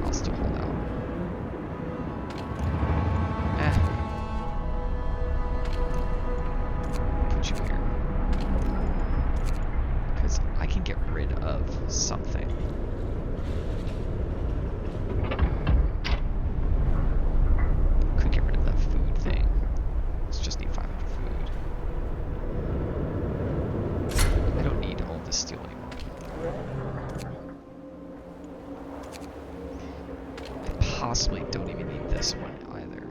I'll still hold out. Put you here. Because I can get rid of something. Could get rid of that food thing. Let's just need 500 food. I don't need all this steel anymore. I possibly don't even need this one either.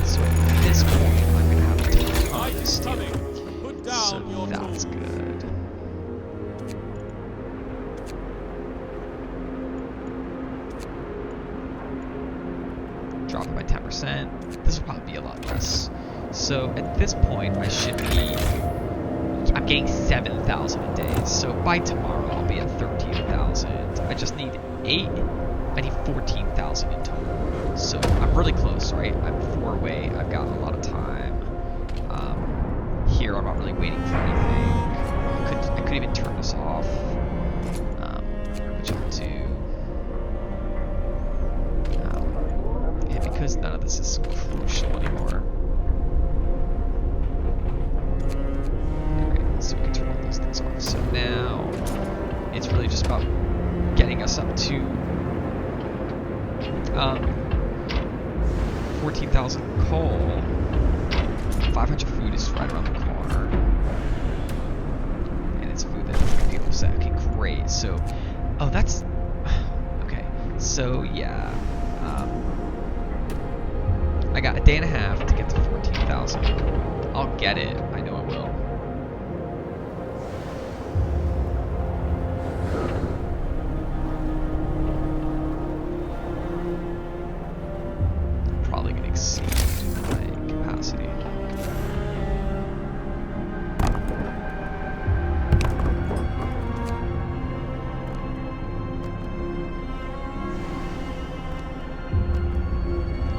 So at this point, I'm gonna have to take a ton Night of is steel. coming. Put down So your that's tools. good. Drop it by 10%. This will probably be a lot less. So at this point, I should be... I'm getting 7,000 a day. So by tomorrow, I'll be at 13,000. I just need 8. I need 14,000 in total. So I'm really close, right? I'm 4 away. I've got a lot of time. Here, I'm not really waiting for anything. I could even turn this off. Which I'll do. And because none of this is crucial anymore. Alright, so we can turn all those things off. So now, it's really just about getting us up to 14,000 coal. 500 food is right around the corner. And it's food that people say, okay, great. So, oh, that's, okay. So, yeah. I got a day and a half to get to 14,000. I'll get it. I know I will. Probably gonna exceed my capacity.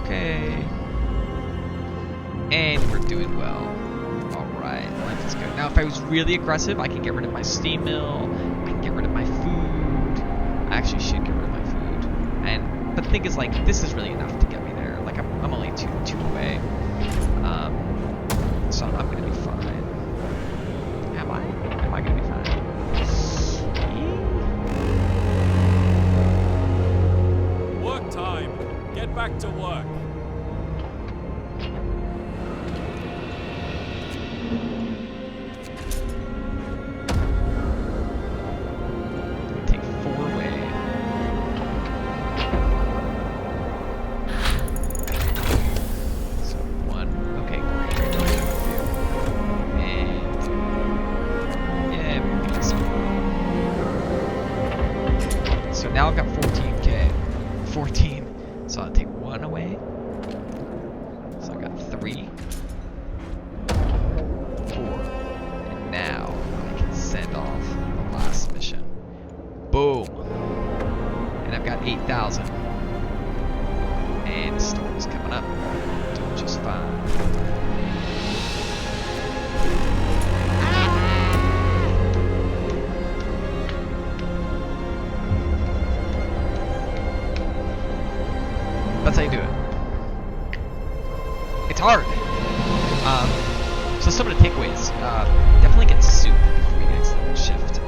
Okay. And we're doing well. Alright, life is good. Now if I was really aggressive, I can get rid of my steam mill, I can get rid of my food. I actually should get rid of my food. But the thing is, like, this is really enough to get me there. Like, I'm only two away. So I'm gonna be fine. Am I? Am I gonna be fine? Work time. Get back back to work. Take 4 away. So 1. Okay, great. And yeah, we can just. So now I've got 14k. 14. So I'll take 1 away. So I got 3. 4. And now I can send off the last mission. Boom. And I've got 8,000. And the storm is coming up. Doing just fine. That's how you do it. It's hard. So some of the takeaways. Definitely get soup before you get into the shift.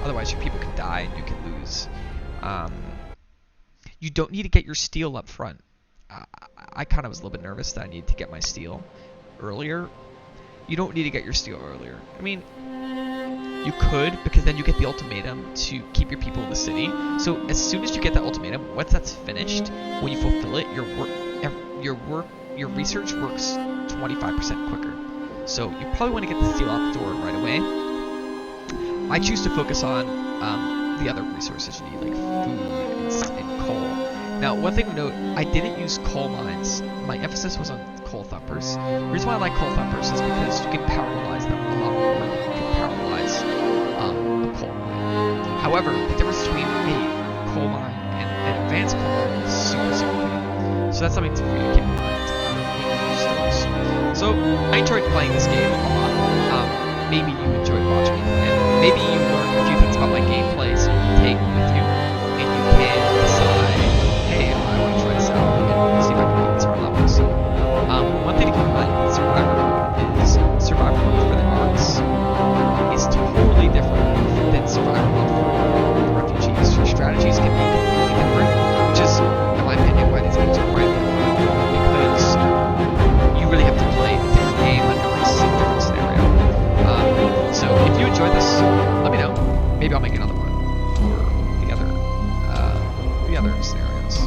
Otherwise your people can die and you can lose. You don't need to get your steel up front. I kind of was a little bit nervous that I needed to get my steel earlier. You don't need to get your steel earlier. I mean, you could, because then you get the ultimatum to keep your people in the city. So as soon as you get that ultimatum, once that's finished, when you fulfill it, your research works 25% quicker. So you probably want to get the steel out the door right away. I choose to focus on the other resources you need, like food and coal. Now, one thing to note, I didn't use coal mines. My emphasis was on coal thumpers. The reason why I like coal thumpers is because you can paralyze them a lot more than you can paralyze a coal mine. However, the difference between a coal mine and an advanced coal mine is super, super big. So that's something for you to keep in mind when you use those. So I enjoyed playing this game a lot. Maybe you enjoyed watching me play it. Maybe you learned a few things about my gameplay so you can take with you, and you can decide, hey, I want to try this out and see if I can beat certain levels. One thing to keep in mind, Survivor mode for the Arks is totally different than Survivor mode for the refugees. Your strategies can be completely different, which is, in my opinion, why these games are quite different, because you really have to play a different game on every different scenario. So if you enjoyed this, let me know. Maybe I'll make another one for the other scenarios.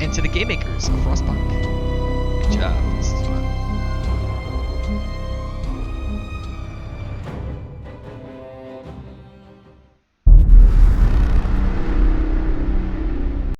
And to the game makers of Frostpunk, good job.